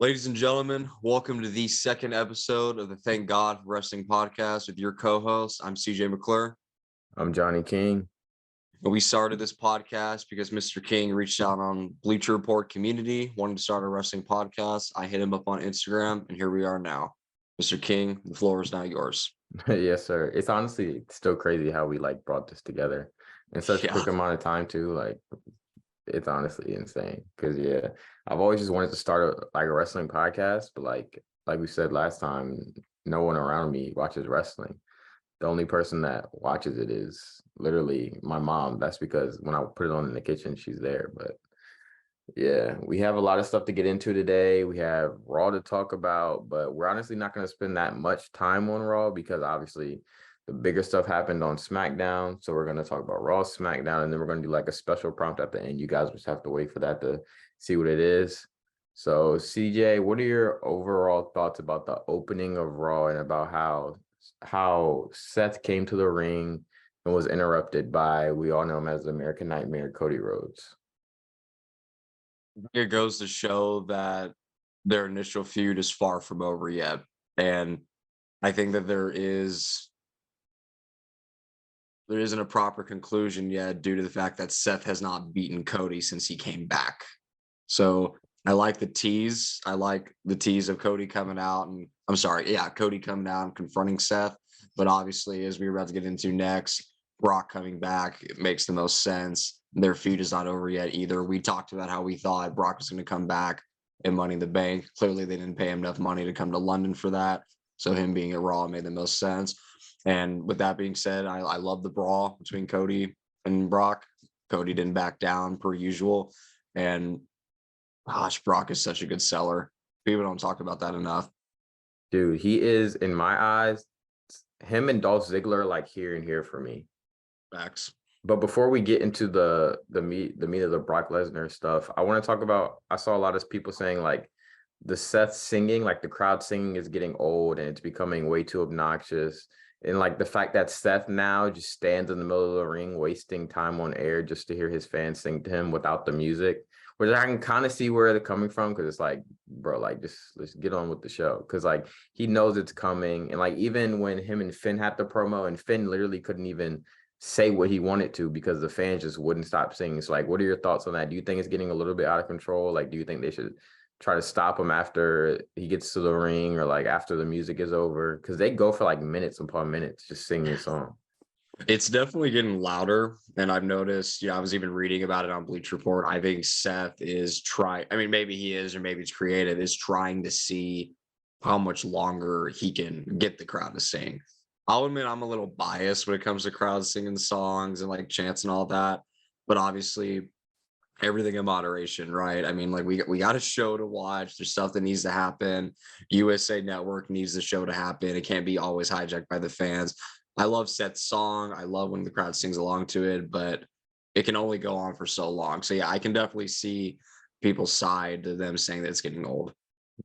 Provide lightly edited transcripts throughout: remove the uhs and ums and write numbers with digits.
Ladies and gentlemen, welcome to the second episode of the Thank God for Wrestling podcast with your co-host. I'm CJ McClure. I'm Johnny King. And we started this podcast because Mr. King reached out on Bleacher Report community, wanted to start a wrestling podcast. I hit him up on Instagram, and here we are now. Mr. King, the floor is now yours. Yes, sir. It's honestly still crazy how we brought this together in such a quick amount of time too. It's honestly insane. Because I've always just wanted to start a wrestling podcast, but like we said last time, no one around me watches wrestling. The only person that watches it is literally my mom. That's because when I put it on in the kitchen, she's there. But yeah, we have a lot of stuff to get into today. We have Raw to talk about, but we're honestly not going to spend that much time on Raw because obviously the bigger stuff happened on Smackdown. So we're going to talk about Raw, Smackdown, and then we're going to do a special prompt at the end. You guys just have to wait for that to see what it is. So CJ, what are your overall thoughts about the opening of Raw and about how Seth came to the ring and was interrupted by, we all know him as the American Nightmare, Cody Rhodes? It goes to show that their initial feud is far from over yet. And I think that there isn't a proper conclusion yet due to the fact that Seth has not beaten Cody since he came back. So I like the tease. I like the tease of Cody coming out Cody coming out and confronting Seth. But obviously, as we're about to get into next, Brock coming back, it makes the most sense. Their feud is not over yet either. We talked about how we thought Brock was going to come back in Money in the Bank. Clearly, they didn't pay him enough money to come to London for that. So him being at Raw made the most sense. And with that being said, I love the brawl between Cody and Brock. Cody didn't back down per usual. And gosh, Brock is such a good seller. People don't talk about that enough. Dude, he is, in my eyes, him and Dolph Ziggler like here and here for me. Facts. But before we get into the meat of the Brock Lesnar stuff, I want to talk about, I saw a lot of people saying the Seth singing, the crowd singing is getting old and it's becoming way too obnoxious. And the fact that Seth now just stands in the middle of the ring, wasting time on air just to hear his fans sing to him without the music, which I can kind of see where they're coming from. Cause it's bro, just let's get on with the show. Cause he knows it's coming. And even when him and Finn had the promo and Finn literally couldn't even say what he wanted to because the fans just wouldn't stop singing. So what are your thoughts on that? Do you think it's getting a little bit out of control? Do you think they should try to stop him after he gets to the ring or after the music is over? Because they go for minutes upon minutes just singing a song. It's definitely getting louder. And I've noticed, I was even reading about it on Bleach Report. I think Seth is maybe he is, or maybe it's creative, is trying to see how much longer he can get the crowd to sing. I'll admit I'm a little biased when it comes to crowds singing songs and chants and all that. But obviously, everything in moderation, right? I mean, we got a show to watch. There's stuff that needs to happen. USA Network needs the show to happen. It can't be always hijacked by the fans. I love Seth's song. I love when the crowd sings along to it, but it can only go on for so long. So yeah, I can definitely see people's side to them saying that it's getting old.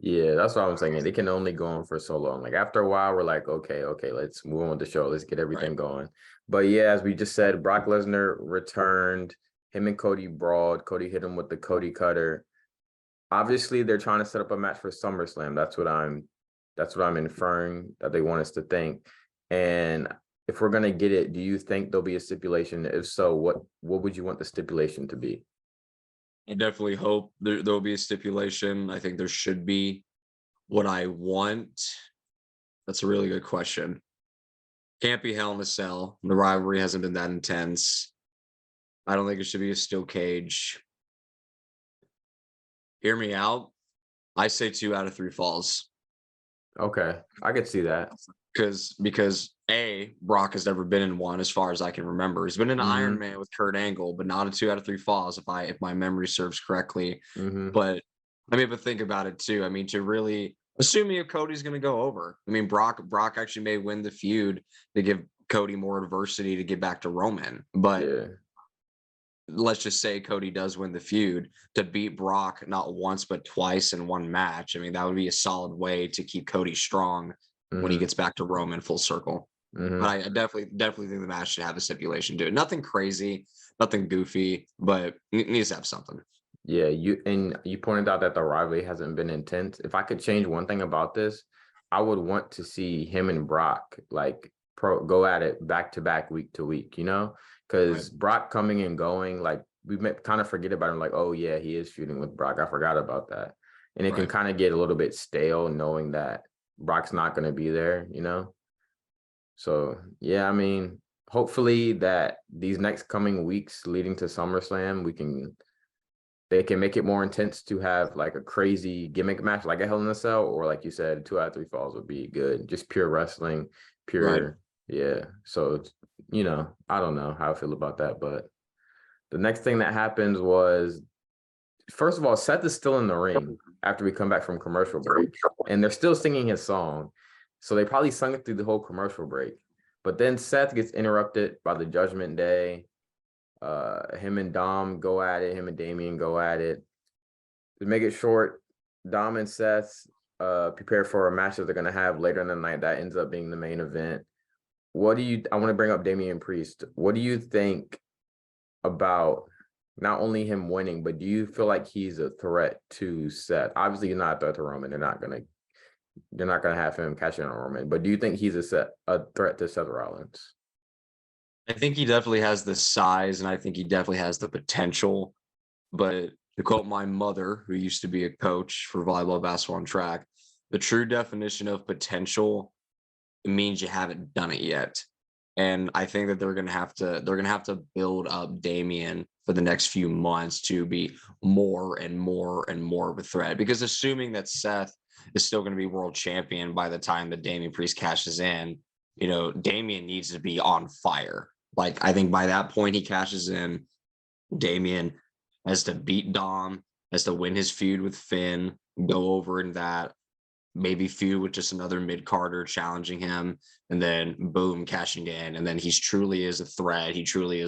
Yeah, that's what I'm saying. It can only go on for so long. After a while, we're okay, let's move on with the show. Let's get everything going. But yeah, as we just said, Brock Lesnar returned. Him and Cody brawled. Cody hit him with the Cody Cutter. Obviously, they're trying to set up a match for SummerSlam. That's what I'm inferring that they want us to think. And if we're gonna get it, do you think there'll be a stipulation? If so, what would you want the stipulation to be? I definitely hope there'll be a stipulation. I think there should be. What I want, that's a really good question. Can't be Hell in a Cell. The rivalry hasn't been that intense. I don't think it should be a steel cage. Hear me out. I say 2 out of 3 falls. Okay, I could see that. Because Brock has never been in one as far as I can remember. He's been in Iron Man with Kurt Angle, but not a 2 out of 3 falls if my memory serves correctly. But but think about it too. I mean, to really assuming if Cody's going to go over. I mean, Brock actually may win the feud to give Cody more adversity to get back to Roman. But let's just say Cody does win the feud, to beat Brock not once but twice in one match. I mean, that would be a solid way to keep Cody strong when he gets back to Roman full circle. But I definitely think the match should have a stipulation to it. Nothing crazy, nothing goofy, but it needs to have something. Yeah, you pointed out that the rivalry hasn't been intense. If I could change one thing about this, I would want to see him and Brock like go at it back to back, week to week, Right. because Brock coming and going, like we kind of forget about him, like, oh yeah, he is feuding with Brock. I forgot about that. And it can Right. kind of get a little bit stale knowing that Brock's not going to be there. So yeah, I mean, hopefully that these next coming weeks leading to SummerSlam, they can make it more intense to have like a crazy gimmick match like a Hell in a Cell, or like you said, 2 out of 3 falls would be good. Just pure wrestling, Right. pure, yeah. So, I don't know how I feel about that. But the next thing that happens was, first of all, Seth is still in the ring after we come back from commercial break, and they're still singing his song. So they probably sung it through the whole commercial break. But then Seth gets interrupted by the Judgment Day. Him and Dom go at it, him and Damian go at it. To make it short, Dom and Seth prepare for a match that they're gonna have later in the night that ends up being the main event. I want to bring up Damian Priest. What do you think about not only him winning, but do you feel like he's a threat to Seth? Obviously, he's not a threat to Roman. They're not gonna have him catch in on Roman. But do you think he's a threat to Seth Rollins? I think he definitely has the size, and I think he definitely has the potential. But to quote my mother, who used to be a coach for volleyball, basketball, and track, the true definition of potential means you haven't done it yet. And I think that they're gonna have to build up Damian for the next few months to be more and more and more of a threat. Because assuming that Seth is still going to be world champion by the time that Damian Priest cashes in, Damian needs to be on fire. Like I think by that point he cashes in, Damian has to beat Dom, has to win his feud with Finn, go over in that, maybe feud with just another mid Carter challenging him, and then boom, cashing in, and then he's truly is a threat. He truly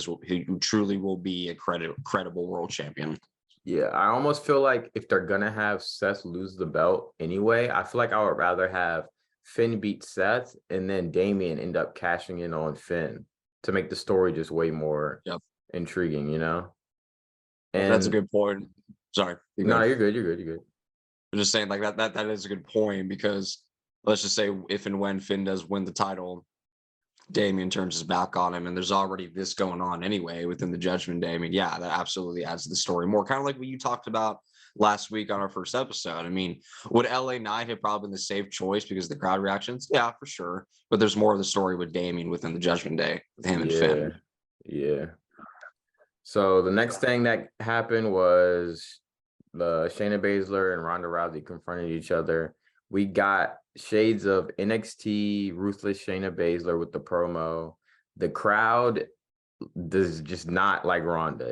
will be a credible world champion. Yeah, I almost feel like if they're gonna have Seth lose the belt anyway, I feel like I would rather have Finn beat Seth and then Damian end up cashing in on Finn to make the story just way more Yep, intriguing. that's a And good point. Sorry, you no, good. you're good, you're good, you're good. I'm just saying like that is a good point because let's just say if and when Finn does win the title, Damian turns his back on him, and there's already this going on anyway within the Judgment Day. I mean, yeah, that absolutely adds to the story more. Kind of like what you talked about last week on our first episode. I mean, would LA Knight have probably been the safe choice because of the crowd reactions? Yeah, for sure. But there's more of the story with Damian within the Judgment Day with him and Yeah, Finn. yeah. So the next thing that happened was the Shayna Baszler and Ronda Rousey confronted each other. We got shades of NXT Ruthless Shayna Baszler with the promo. The crowd does just not like Ronda.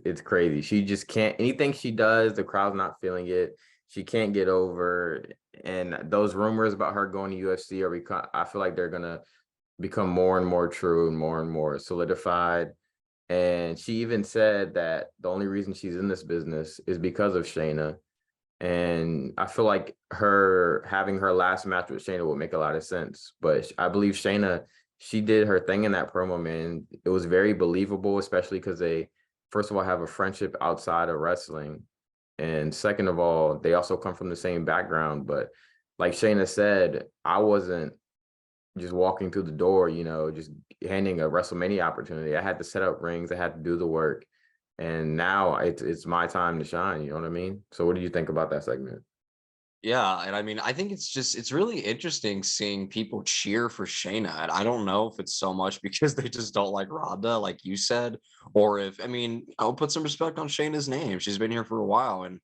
It's crazy. She just can't, anything she does, the crowd's not feeling it. She can't get over. And those rumors about her going to UFC I feel like they're gonna become more and more true and more solidified. And she even said that the only reason she's in this business is because of Shayna. And I feel like her having her last match with Shayna would make a lot of sense. But I believe Shayna, she did her thing in that promo, man. It was very believable, especially because they, first of all, have a friendship outside of wrestling. And second of all, they also come from the same background. But like Shayna said, I wasn't just walking through the door, just handing a WrestleMania opportunity. I had to set up rings. I had to do the work. And now it's my time to shine. You know what I mean? So what do you think about that segment? Yeah, and I mean, I think it's really interesting seeing people cheer for Shayna. And I don't know if it's so much because they just don't like Ronda, like you said, or if I mean, I'll put some respect on Shayna's name. She's been here for a while, and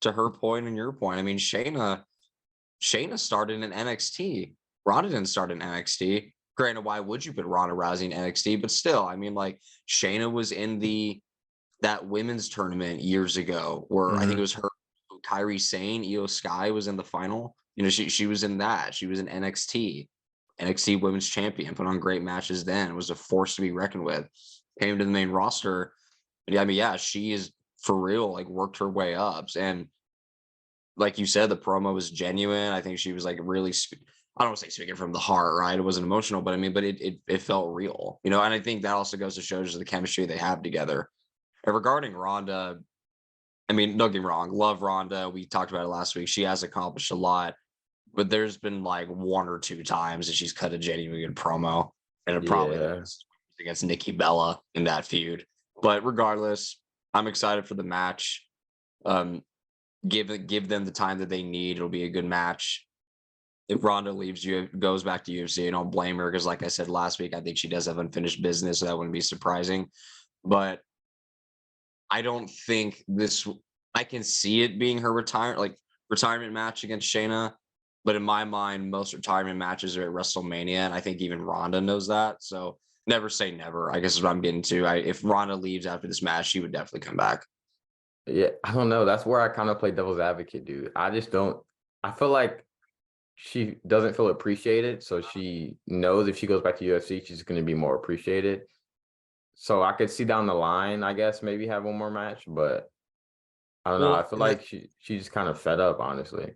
to her point and your point, I mean, Shayna started in NXT. Ronda didn't start in NXT. Granted, why would you put Ronda Rousey in NXT? But still, I mean, like Shayna was in that women's tournament years ago where I think it Mm-hmm. was her, Kyrie Sane, Io Sky was in the final. She was in that. She was in NXT Women's Champion, put on great matches then. Was a force to be reckoned with. Came to the main roster. Yeah, I mean, yeah, she is for real. Like worked her way up, and like you said, the promo was genuine. I think she was like really. I don't want to say speaking from the heart, right? It wasn't emotional, but I mean, but it felt real, And I think that also goes to show just the chemistry they have together. And regarding Ronda, I mean, don't get me wrong, love Ronda. We talked about it last week. She has accomplished a lot, but there's been like 1 or 2 times that she's cut a genuinely good promo, and it probably Yeah. was against Nikki Bella in that feud. But regardless, I'm excited for the match. Um, give them the time that they need. It'll be a good match. If Ronda leaves you, goes back to UFC, I don't blame her because, like I said last week, I think she does have unfinished business, so that wouldn't be surprising. But I don't think this. I can see it being her retirement match against Shayna, but in my mind, most retirement matches are at WrestleMania, and I think even Ronda knows that. So never say never. I guess is what I'm getting to. If Ronda leaves after this match, she would definitely come back. Yeah, I don't know. That's where I kind of play devil's advocate, dude. I just don't. I feel like she doesn't feel appreciated, so she knows if she goes back to UFC, she's going to be more appreciated. So I could see down the line, I guess, maybe have one more match, but I don't know. I Well, feel like she's just kind of fed up, honestly.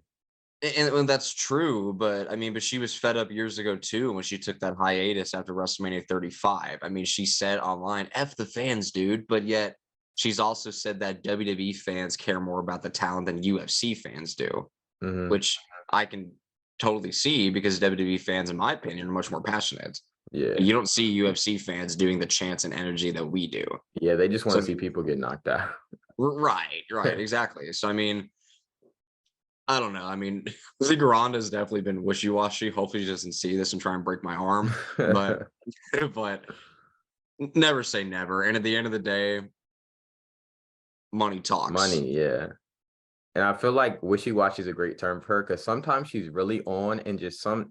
and that's true, but I mean, but she was fed up years ago too when she took that hiatus after WrestleMania 35. I mean, she said online, "F the fans, dude," but yet she's also said that WWE fans care more about the talent than UFC fans do, Hmm. which I can totally see because WWE fans, in my opinion, are much more passionate. Yeah, You don't see UFC fans doing the chance and energy that we do. yeah. They just want So to I see mean, people get knocked out. right, exactly. So I mean, I don't know. I mean, Ronda has definitely been wishy-washy. Hopefully, she doesn't see this and try and break my arm. But, but never say never. And at the end of the day, money talks. Money, yeah. And I feel like wishy-washy is a great term for her because sometimes she's really on and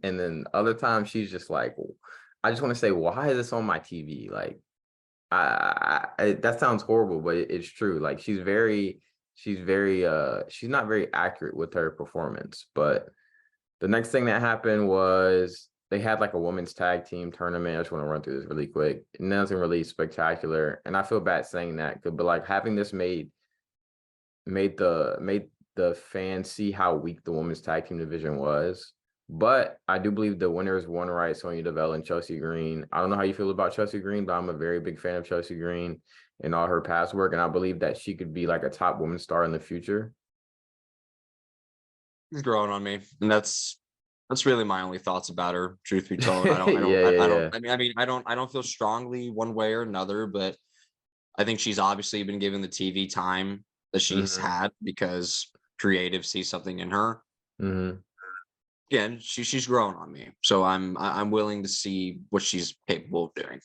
and then other times she's just like, I just want to say, why is this on my TV? Like, that sounds horrible, but it's true. Like she's not very accurate with her performance. But the next thing that happened was they had like a women's tag team tournament. I just want to run through this really quick. Nothing really spectacular, and I feel bad saying that, but like having this made the fans see how weak the women's tag team division was. But I do believe the winners won right, Sonya Deville and Chelsea Green. I don't know how you feel about Chelsea Green, but I'm a very big fan of Chelsea Green and all her past work, and I believe that she could be like a top women's star in the future. She's growing on me, and that's really my only thoughts about her. Truth be told, I don't, I don't, Yeah, I, yeah, I don't. yeah. I don't feel strongly one way or another, but I think she's obviously been given the TV time that she's Hmm. had because creative sees something in her. Hmm. Again, she's growing on me, so I'm willing to see what she's capable of doing.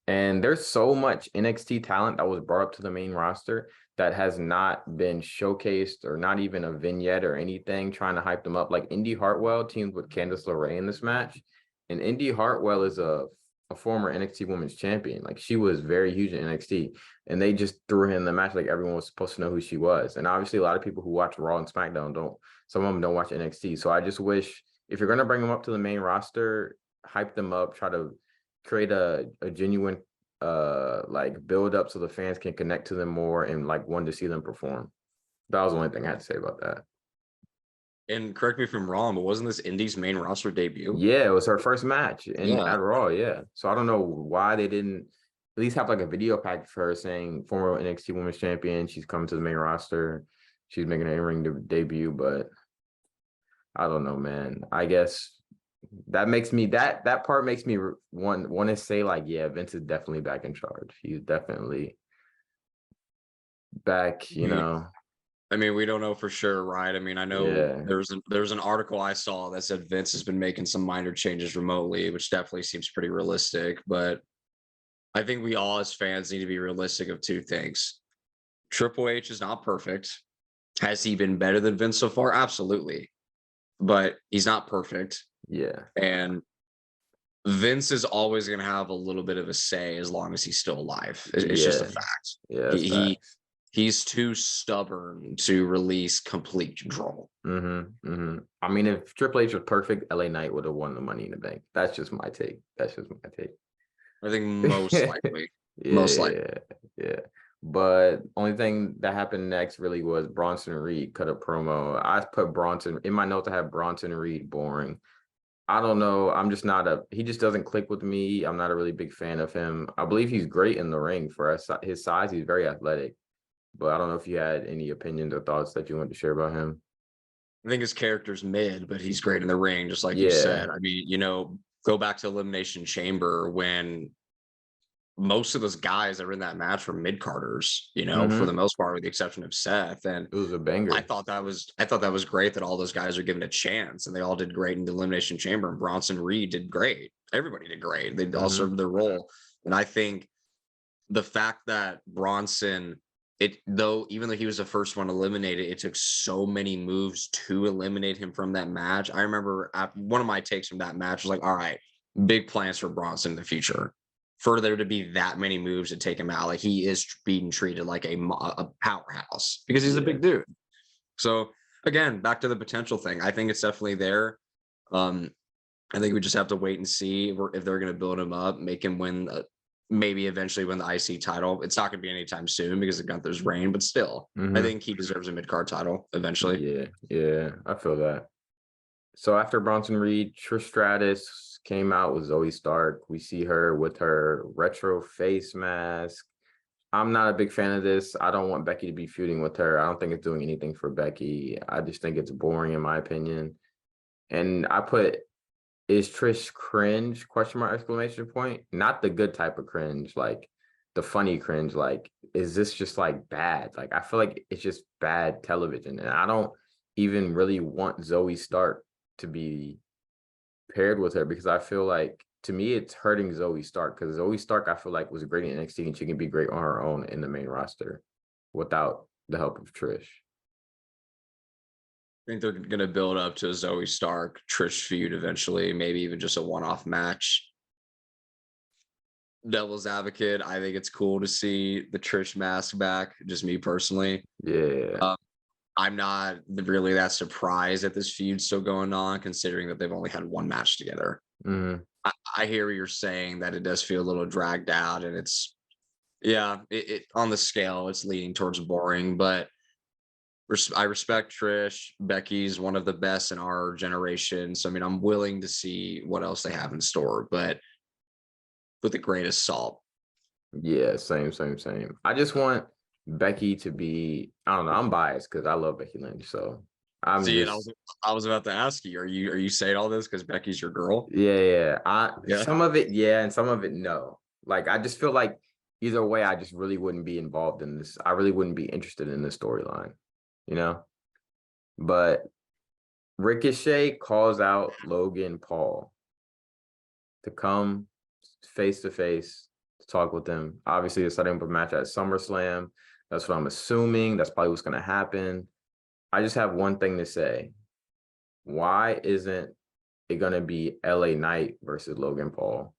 And there's so much NXT talent that was brought up to the main roster that has not been showcased or not even a vignette or anything trying to hype them up. Like Indy Hartwell teamed with Candice LeRae in this match. And Indy Hartwell is a former NXT Women's Champion. Like she was very huge in NXT. And they just threw her in the match like everyone was supposed to know who she was. And obviously a lot of people who watch Raw and SmackDown some of them don't watch NXT. So I just wish if you're gonna bring them up to the main roster, hype them up, try to create a genuine like build up so the fans can connect to them more and like want to see them perform. That was the only thing I had to say about that. And correct me if I'm wrong, but wasn't this Indy's main roster debut? Yeah, it was her first match in Yeah, at Raw. Yeah, so I don't know why they didn't at least have like a video pack for her saying former NXT Women's Champion. She's coming to the main roster. She's making an in-ring debut, but I don't know, man. I guess that part makes me want to say like, yeah, Vince is definitely back in charge. He's definitely back, I mean, we don't know for sure, right? I mean, I know Yeah. there's an article I saw that said Vince has been making some minor changes remotely, which definitely seems pretty realistic. But I think we all as fans need to be realistic of 2 things. Triple H is not perfect. Has he been better than Vince so far? Absolutely. But he's not perfect. Yeah. And Vince is always going to have a little bit of a say as long as he's still alive. It's just a Yeah. fact. Yeah, that's He facts. he's too stubborn to release complete control. I mean, if Triple H was perfect, LA Knight would have won the Money in the Bank. That's just my take. That's just my take. I think most likely, most likely. Yeah, yeah. But only thing that happened next really was Bronson Reed cut a promo. I put Bronson in my notes. I have Bronson Reed boring. I don't know. I'm just not he just doesn't click with me. I'm not a really big fan of him. I believe he's great in the ring for his size. He's very athletic. but I don't know if you had any opinions or thoughts that you wanted to share about him. I think his character's mid, but he's great in the ring, just like you Yeah. said. I mean, go back to Elimination Chamber when most of those guys that were in that match were mid carders, for the Mm-hmm. most part, with the exception of Seth. And It was a I banger. thought that was great that all those guys are given a chance and they all did great in the Elimination Chamber. And Bronson Reed did great. Everybody did great. They all Mm-hmm. served their role. And I think the fact that Bronson, even though he was the first one eliminated, it took so many moves to eliminate him from that match. I remember one of my takes from that match was like, all right, big plans for Bronson in the future. For there to be that many moves to take him out, like he is being treated like a powerhouse because he's a Yeah. big dude. So again, back to the potential thing. I think it's definitely there. Um, I think we just have to wait and see if they're going to build him up, make him win, maybe eventually win the IC title. It's not going to be anytime soon because of Gunther's reign, but still, I Mm-hmm. think he deserves a mid card title eventually. Yeah. Yeah. I feel that. So after Bronson Reed, Trish Stratus came out with Zoe Stark. We see her with her retro face mask. I'm not a big fan of this. I don't want Becky to be feuding with her. I don't think it's doing anything for Becky. I just think it's boring in my opinion. And I put, is Trish cringe? Question mark, exclamation point. Not the good type of cringe, like the funny cringe. Like, is this just like bad? Like, I feel like it's just bad television. And I don't even really want Zoe Stark to be paired with her because I feel like, to me, it's hurting Zoe Stark because Zoe Stark, I feel like, was great in NXT and she can be great on her own in the main roster without the help of Trish. I think they're going to build up to a Zoe Stark Trish feud eventually, maybe even just a one-off match. Devil's advocate, I think it's cool to see the Trish mask back. Just me personally. Yeah. I'm not really that surprised that this feud's still going on, considering that they've only had one match together. Mm-hmm. I hear what you're saying, that it does feel a little dragged out, and it on the scale, it's leaning towards boring. But I respect Trish. Becky's one of the best in our generation, so I mean, I'm willing to see what else they have in store, but with the greatest salt. Yeah, same. I just want Becky to be, I don't know, I'm biased because I love Becky Lynch. So I'm See, and just, I was about to ask you, are you saying all this because Becky's your girl? yeah. Yeah. Some of it, yeah, and some of it, no. Like, I just feel like either way, I just really wouldn't be involved in this. I really wouldn't be interested in this storyline, you know? But Ricochet calls out Logan Paul to come face to face to talk with them. Obviously, they're setting up a match at SummerSlam. That's what I'm assuming. That's probably what's going to happen. I just have one thing to say. Why isn't it going to be LA Knight versus Logan Paul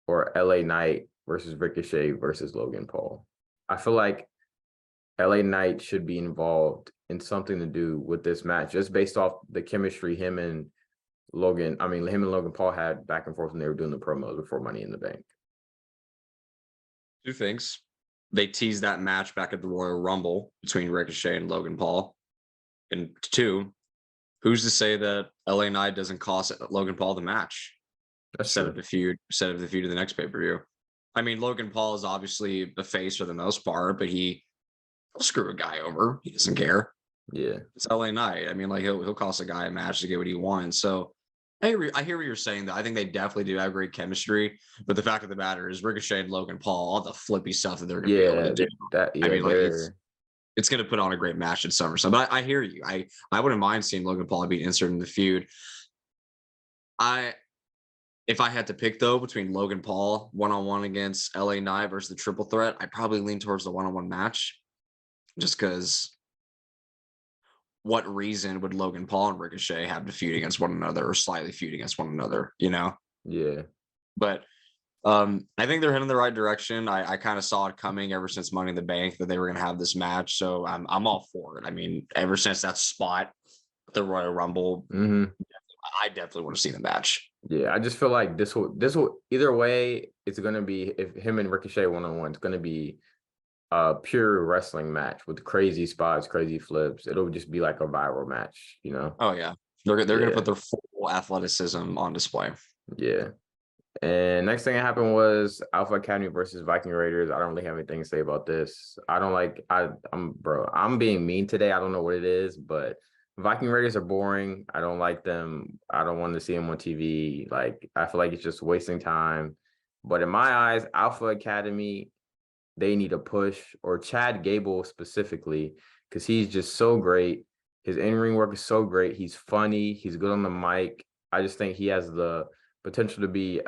or LA Knight versus Ricochet versus Logan Paul? I feel like LA Knight should be involved in something to do with this match, just based off the chemistry him and Logan Paul had back and forth when they were doing the promos before Money in the Bank. Two things. They teased that match back at the Royal Rumble between Ricochet and Logan Paul. And two, who's to say that LA Knight doesn't cost Logan Paul the match? That's Set true. up the feud of the next pay-per-view. I mean, Logan Paul is obviously the face for the most part, but he'll screw a guy over. He doesn't care. Yeah. It's LA Knight. I mean, like he'll cost a guy a match to get what he wants. So I hear what you're saying, though. I think they definitely do have great chemistry. But the fact of the matter is, Ricochet and Logan Paul, all the flippy stuff that they're going to be able to do. I mean, like it's going to put on a great match at SummerSlam. But I hear you. I wouldn't mind seeing Logan Paul being inserted in the feud. If I had to pick, though, between Logan Paul one-on-one against LA Knight versus the triple threat, I'd probably lean towards the one-on-one match, just because what reason would Logan Paul and Ricochet have to feud against one another or slightly feud against one another, Yeah. But I think they're heading in the right direction. I kind of saw it coming ever since Money in the Bank that they were going to have this match, so I'm all for it. I mean, ever since that spot, the Royal Rumble, Mm-hmm. I definitely want to see the match. Yeah, I just feel like this will either way, it's gonna be, if him and Ricochet one-on-one, it's gonna be a pure wrestling match with crazy spots, crazy flips. It'll just be like a viral match. Oh yeah, they're going to Yeah. put their full athleticism on display. Yeah. And next thing that happened was Alpha Academy versus Viking Raiders. I don't really have anything to say about this. I don't like I'm being mean today. I don't know what it is, but Viking Raiders are boring. I don't like them. I don't want to see them on TV. Like, I feel like it's just wasting time. But in my eyes, Alpha Academy, they need a push, or Chad Gable specifically, because he's just so great. His in-ring work is so great. He's funny. He's good on the mic. I just think he has the potential to be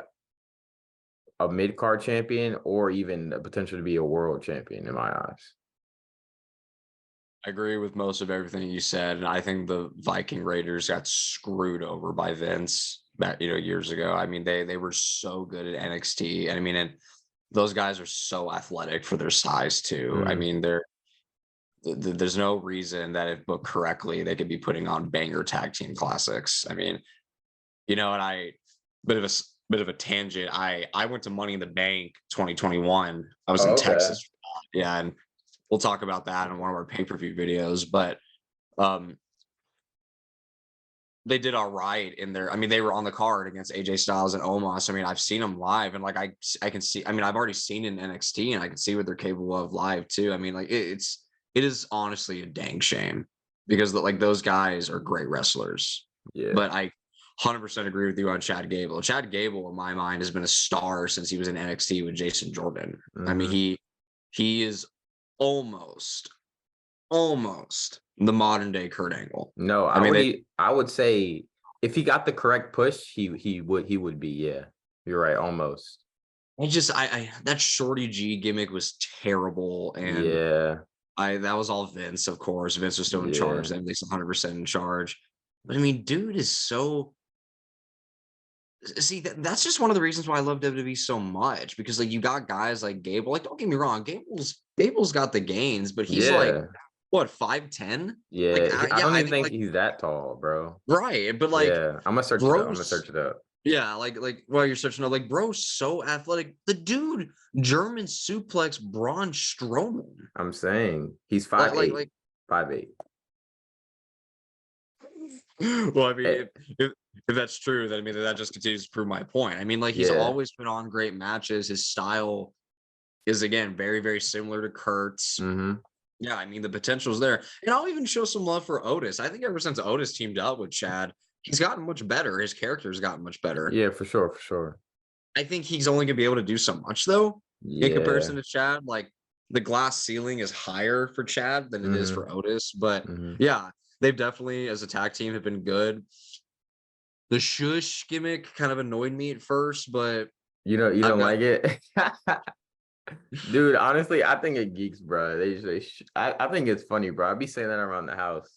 a mid-card champion, or even the potential to be a world champion in my eyes. I agree with most of everything you said, and I think the Viking Raiders got screwed over by Vince back, years ago. I mean, they were so good at NXT, and I mean, and those guys are so athletic for their size too. I mean, there's no reason that if booked correctly, they could be putting on banger tag team classics. I mean, and bit of a tangent. I went to Money in the Bank 2021. I was in Oh, okay. Texas. Yeah, and we'll talk about that in one of our pay-per-view videos. But um, they did all right in there. I mean, they were on the card against AJ Styles and Omos. I mean, I've seen them live, and like I can see. I mean, I've already seen it in NXT, and I can see what they're capable of live too. I mean, like it is honestly a dang shame because like those guys are great wrestlers. Yeah. But I 100% agree with you on Chad Gable. Chad Gable, in my mind, has been a star since he was in NXT with Jason Jordan. I mean, he is almost the modern day Kurt Angle. No, I mean, I would say if he got the correct push, he would be, yeah. You're right, almost. I that Shorty G gimmick was terrible, and Yeah. that was all Vince, of course. Vince was still in charge, Yeah. at least 100% in charge. But I mean, dude is so. See, that's just one of the reasons why I love WWE so much, because like you got guys like Gable. Like, don't get me wrong, Gable's got the gains, but he's like Yeah. what, 5'10"? Like, Yeah. I yeah, don't I even think think like he's that tall, bro. right, but like Yeah. I'm gonna search it up. I'm gonna bro's search it up. yeah, like while you're searching out, like bro's so athletic. The dude German suplex Braun Strowman. I'm saying he's Like, 5'8". 5'8". well, I mean, Eh, if that's true, then I mean that just continues to prove my point. I mean, like he's yeah. always put on great matches. His style is again very, very similar to Kurt's. Mm-hmm. Yeah, I mean the potential's there. And I'll even show some love for Otis. I think ever since Otis teamed up with Chad, he's gotten much better. His character's gotten much better. Yeah, for sure, for sure. I think he's only gonna be able to do so much though, in Yeah. comparison to Chad. Like the glass ceiling is higher for Chad than it is Mm-hmm. for Otis. But Mm-hmm. yeah, they've definitely, as a tag team, have been good. The shush gimmick kind of annoyed me at first, but You I've don't got like it? Dude, honestly, I think it geeks, bro. I think it's funny, bro. I be saying that around the house.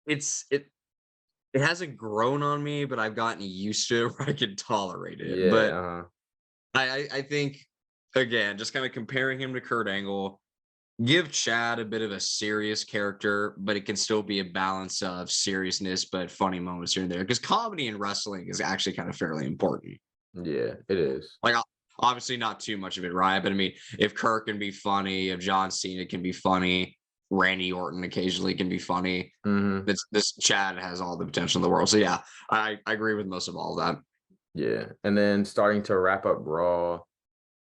it's it hasn't grown on me, but I've gotten used to it where I can tolerate it. Yeah, But I think again, just kind of comparing him to Kurt Angle, give Chad a bit of a serious character, but it can still be a balance of seriousness but funny moments here and there. Because comedy in wrestling is actually kind of fairly important. yeah, it is. Like obviously not too much of it, right? But I mean, if Kirk can be funny, if John Cena can be funny, Randy Orton occasionally can be funny. Mm-hmm. This Chad has all the potential in the world. So yeah, I agree with most of all of that. Yeah. And then starting to wrap up Raw,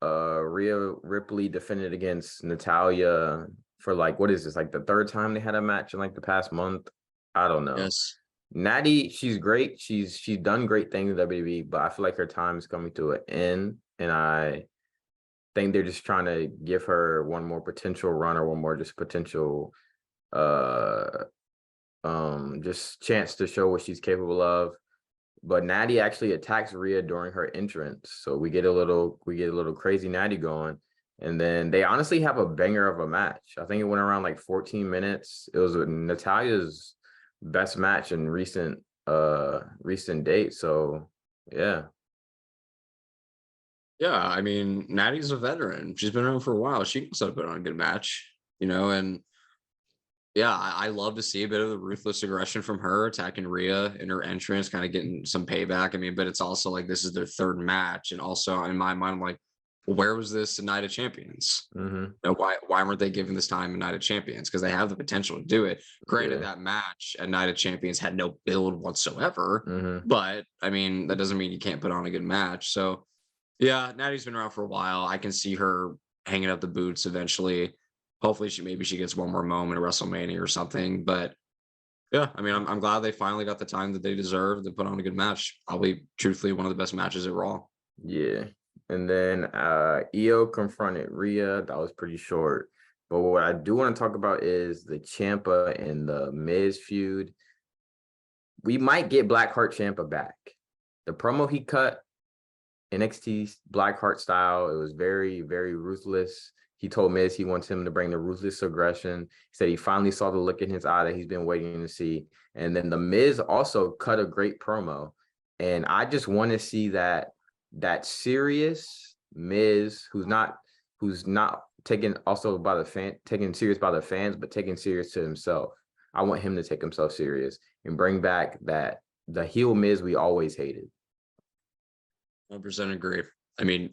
Rhea Ripley defended against Natalia for like, what is this? Like the third time they had a match in like the past month? I don't know. Yes. Natty, she's great. She's done great things in WWE, but I feel like her time is coming to an end. And I think they're just trying to give her one more potential run, or one more just potential just chance to show what she's capable of. But Natty actually attacks Rhea during her entrance, so we get a little crazy Natty going, and then they honestly have a banger of a match. I think it went around like 14 minutes. It was Natalia's best match in recent date. So yeah. Yeah, I mean, Natty's a veteran. She's been around for a while. She knows how to put on a good match, and yeah, I love to see a bit of the ruthless aggression from her attacking Rhea in her entrance, kind of getting some payback. I mean, but it's also like this is their third match. And also in my mind, I'm like, where was this in Night of Champions? Why weren't they giving this time in Night of Champions? Because they have the potential to do it. Granted, Yeah. that match at Night of Champions had no build whatsoever, but I mean, that doesn't mean you can't put on a good match. So yeah, Natty's been around for a while. I can see her hanging up the boots eventually. Hopefully, she gets one more moment at WrestleMania or something. But yeah, I mean, I'm glad they finally got the time that they deserve to put on a good match. Probably, truthfully, one of the best matches at Raw. Yeah. And then Io confronted Rhea. That was pretty short. But what I do want to talk about is the Ciampa and the Miz feud. We might get Blackheart Ciampa back. The promo he cut, NXT Blackheart style, it was very, very ruthless. He told Miz he wants him to bring the ruthless aggression. He said he finally saw the look in his eye that he's been waiting to see. And then the Miz also cut a great promo. And I just want to see that serious Miz who's not taken also by the fan, taken serious by the fans, but taken serious to himself. I want him to take himself serious and bring back the heel Miz we always hated. 100% agree. I mean,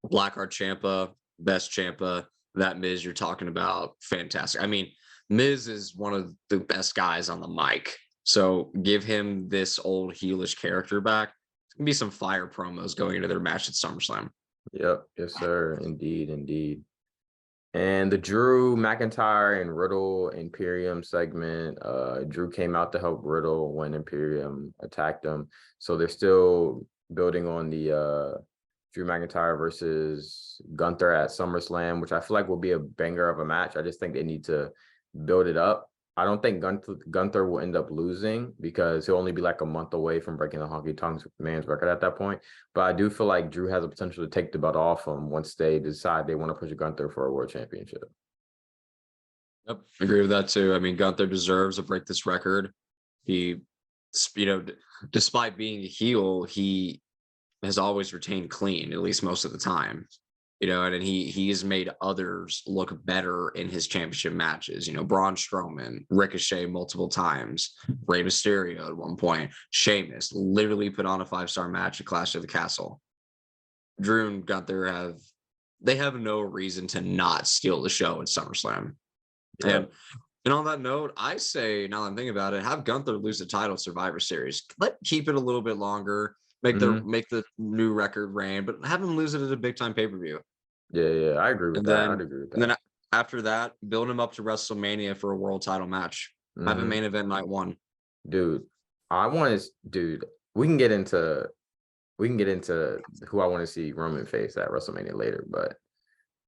Blackheart Ciampa, best Ciampa, that Miz you're talking about, fantastic. I mean, Miz is one of the best guys on the mic. So give him this old heelish character back. It's gonna be some fire promos going into their match at SummerSlam. Yep, yes, sir. Indeed, indeed. And the Drew McIntyre and Riddle Imperium segment, Drew came out to help Riddle when Imperium attacked him. So they're still building on the Drew McIntyre versus Gunther at SummerSlam, which I feel like will be a banger of a match. I just think they need to build it up. I don't think Gunther will end up losing because he'll only be like a month away from breaking the Honky Tonk Man's record at that point. But I do feel like Drew has a potential to take the belt off him once they decide they want to push Gunther for a world championship. Yep, agree with that too. I mean, Gunther deserves to break this record. He, despite being a heel, he has always retained clean, at least most of the time. And he's made others look better in his championship matches. Braun Strowman, Ricochet multiple times, Rey Mysterio at one point, Sheamus literally put on a 5-star match at Clash of the Castle. Drew and Gunther have no reason to not steal the show at SummerSlam. Yeah. And on that note, I say, now that I'm thinking about it, have Gunther lose the title Survivor Series. Keep it a little bit longer. Make the new record reign, but have him lose it at a big time pay-per-view. Yeah, I agree with that. I'd agree with that. And then after that, build him up to WrestleMania for a world title match. Have a main event night 1. Dude, we can get into who I want to see Roman face at WrestleMania later, but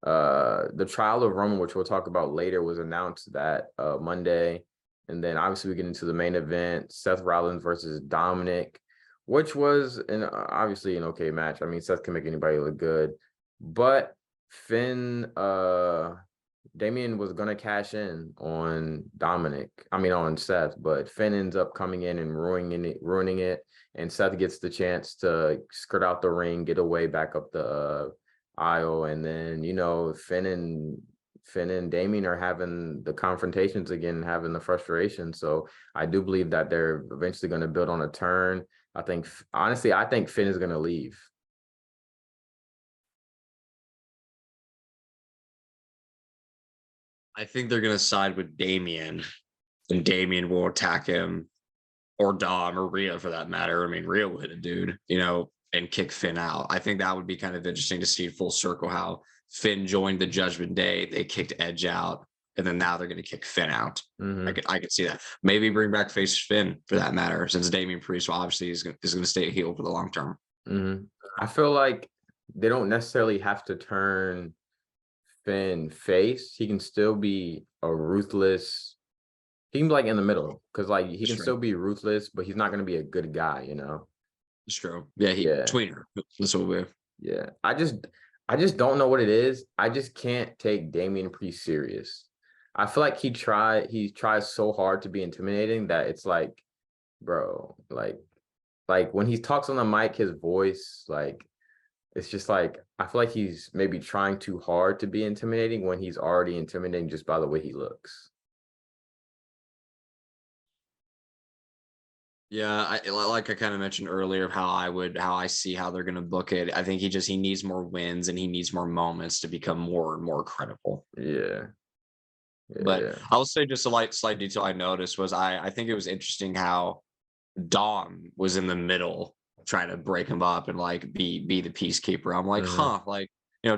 the trial of Roman, which we'll talk about later, was announced that Monday. And then obviously we get into the main event, Seth Rollins versus Dominic, which was obviously an okay match. I mean, Seth can make anybody look good, but Damian was gonna cash in on on Seth, but Finn ends up coming in and ruining it, and Seth gets the chance to skirt out the ring, get away back up the aisle, and then Finn and Damian are having the confrontations again, having the frustration. So I do believe that they're eventually going to build on a turn. I think Finn is going to leave. I think they're going to side with Damian, and Damian will attack him, or Dom, or Rhea for that matter. I mean, Rhea will hit a dude, and kick Finn out. I think that would be kind of interesting to see full circle how Finn joined the Judgment Day. They kicked Edge out, and then now they're going to kick Finn out. I could see that. Maybe bring back face Finn for that matter, since Damian Priest obviously is going to stay a heel for the long term. I feel like they don't necessarily have to turn Finn face. He can still be a ruthless. He can be like in the middle, because he can still be ruthless, but he's not going to be a good guy, It's true. Yeah, tweener. That's what we. Yeah, I just don't know what it is. I just can't take Damian Priest serious. I feel like he tries so hard to be intimidating that it's like, bro, like when he talks on the mic, his voice, it's just like, I feel like he's maybe trying too hard to be intimidating when he's already intimidating just by the way he looks. Yeah, like I kind of mentioned earlier of how I see how they're gonna book it. I think he needs more wins and he needs more moments to become more and more credible. Yeah, yeah, But yeah. I will say just a slight detail I noticed was I think it was interesting how Dom was in the middle trying to break him up and like be the peacekeeper. I'm like, Hmm. huh, like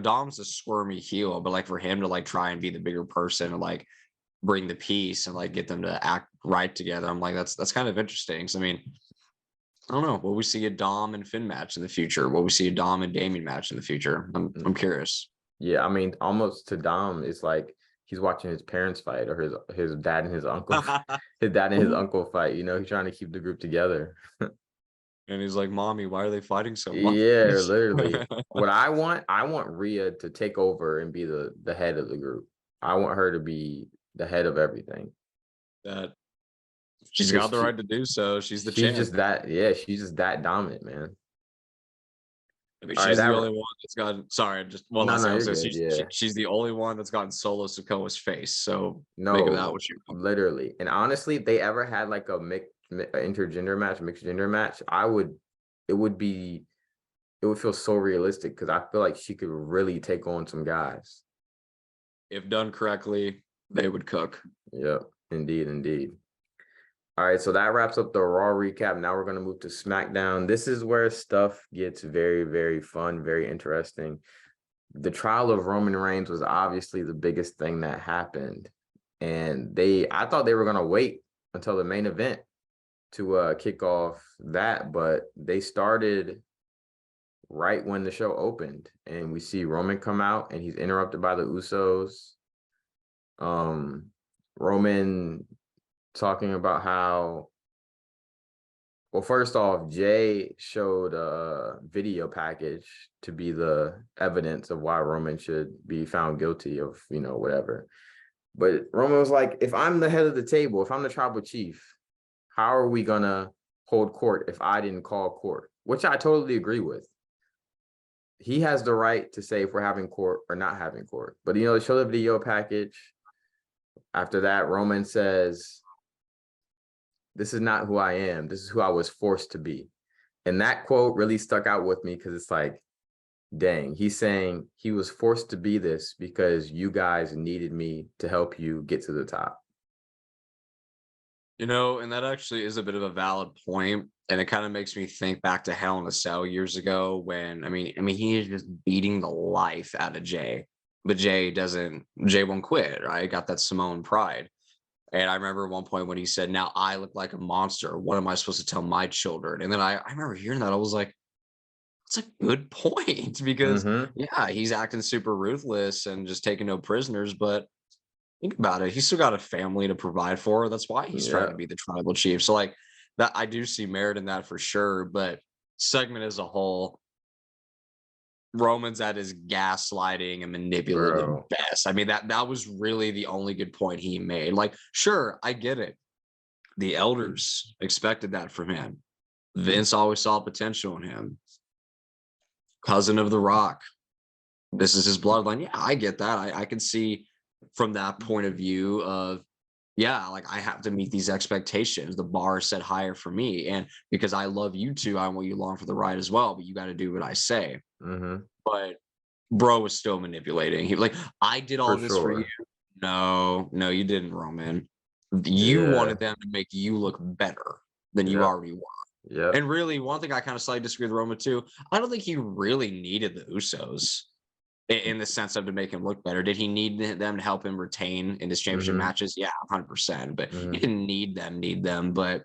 Dom's a squirmy heel, but like for him to like try and be the bigger person and like bring the peace and like get them to act right together. I'm like, that's kind of interesting. So I mean, I don't know. Will we see a Dom and Finn match in the future? Will we see a Dom and Damien match in the future? I'm curious. Yeah, I mean, almost to Dom, it's like he's watching his parents fight or his dad and his uncle, his dad and his uncle fight. He's trying to keep the group together. And he's like, "Mommy, why are they fighting so much?" Yeah, literally. What I want Rhea to take over and be the head of the group. I want her to be the head of everything. That she's got Because the right to do so. She's the she's champ. just that, yeah, she's just that dominant, man. I mean, All right, she's the only one that's gotten. Sorry, just one no, last thing. no, I was you're gonna say good. Yeah. she's the only one that's gotten Solo Sikoa's face. So make of that No, what you will. literally. And honestly, if they ever had like a intergender match, mixed gender match, it would be, it would feel so realistic because I feel like she could really take on some guys. If done correctly, they would cook. Yep, indeed, indeed. All right, so that wraps up the Raw recap. Now we're going to move to SmackDown. This is where stuff gets very, very fun, very interesting. The trial of Roman Reigns was obviously the biggest thing that happened. And I thought they were going to wait until the main event to kick off that, but they started right when the show opened. And we see Roman come out and he's interrupted by the Usos. Roman talking about how, well, first off, Jay showed a video package to be the evidence of why Roman should be found guilty of, whatever. But Roman was like, if I'm the head of the table, if I'm the tribal chief, how are we going to hold court if I didn't call court? Which I totally agree with. He has the right to say if we're having court or not having court. But, they show the video package. After that, Roman says, this is not who I am. This is who I was forced to be. And that quote really stuck out with me because it's like, dang, he's saying he was forced to be this because you guys needed me to help you get to the top. And that actually is a bit of a valid point, and it kind of makes me think back to Hell in a Cell years ago when I mean he is just beating the life out of Jay, but Jay won't quit, right? Got that Simone pride. And I remember at one point when he said, "Now I look like a monster. What am I supposed to tell my children?" And then I remember hearing that. I was like, that's a good point because Mm-hmm. yeah, he's acting super ruthless and just taking no prisoners, but think about it. He's still got a family to provide for. That's why he's trying Yeah. to be the tribal chief. So like that, I do see merit in that for sure. But segment as a whole, Roman's at his gaslighting and manipulative Bro. best. I mean, that was really the only good point he made. Like, sure, I get it. The elders expected that from him. Vince always saw potential in him. Cousin of The Rock. This is his bloodline. Yeah, I get that. I can see from that point of view of, yeah, like I have to meet these expectations. The bar is set higher for me. And because I love you two, I want you along for the ride as well. But you got to do what I say. Mm-hmm. But bro was still manipulating. He like, I did all For this for you. sure. No, you didn't, Roman. You Yeah. wanted them to make you look better than you Yep. already were. Yep. And really, one thing I kind of slightly disagree with Roman too. I don't think he really needed the Usos in the sense of to make him look better. Did he need them to help him retain in his championship Mm-hmm. matches? Yeah, 100%. But he Mm-hmm. didn't need them. But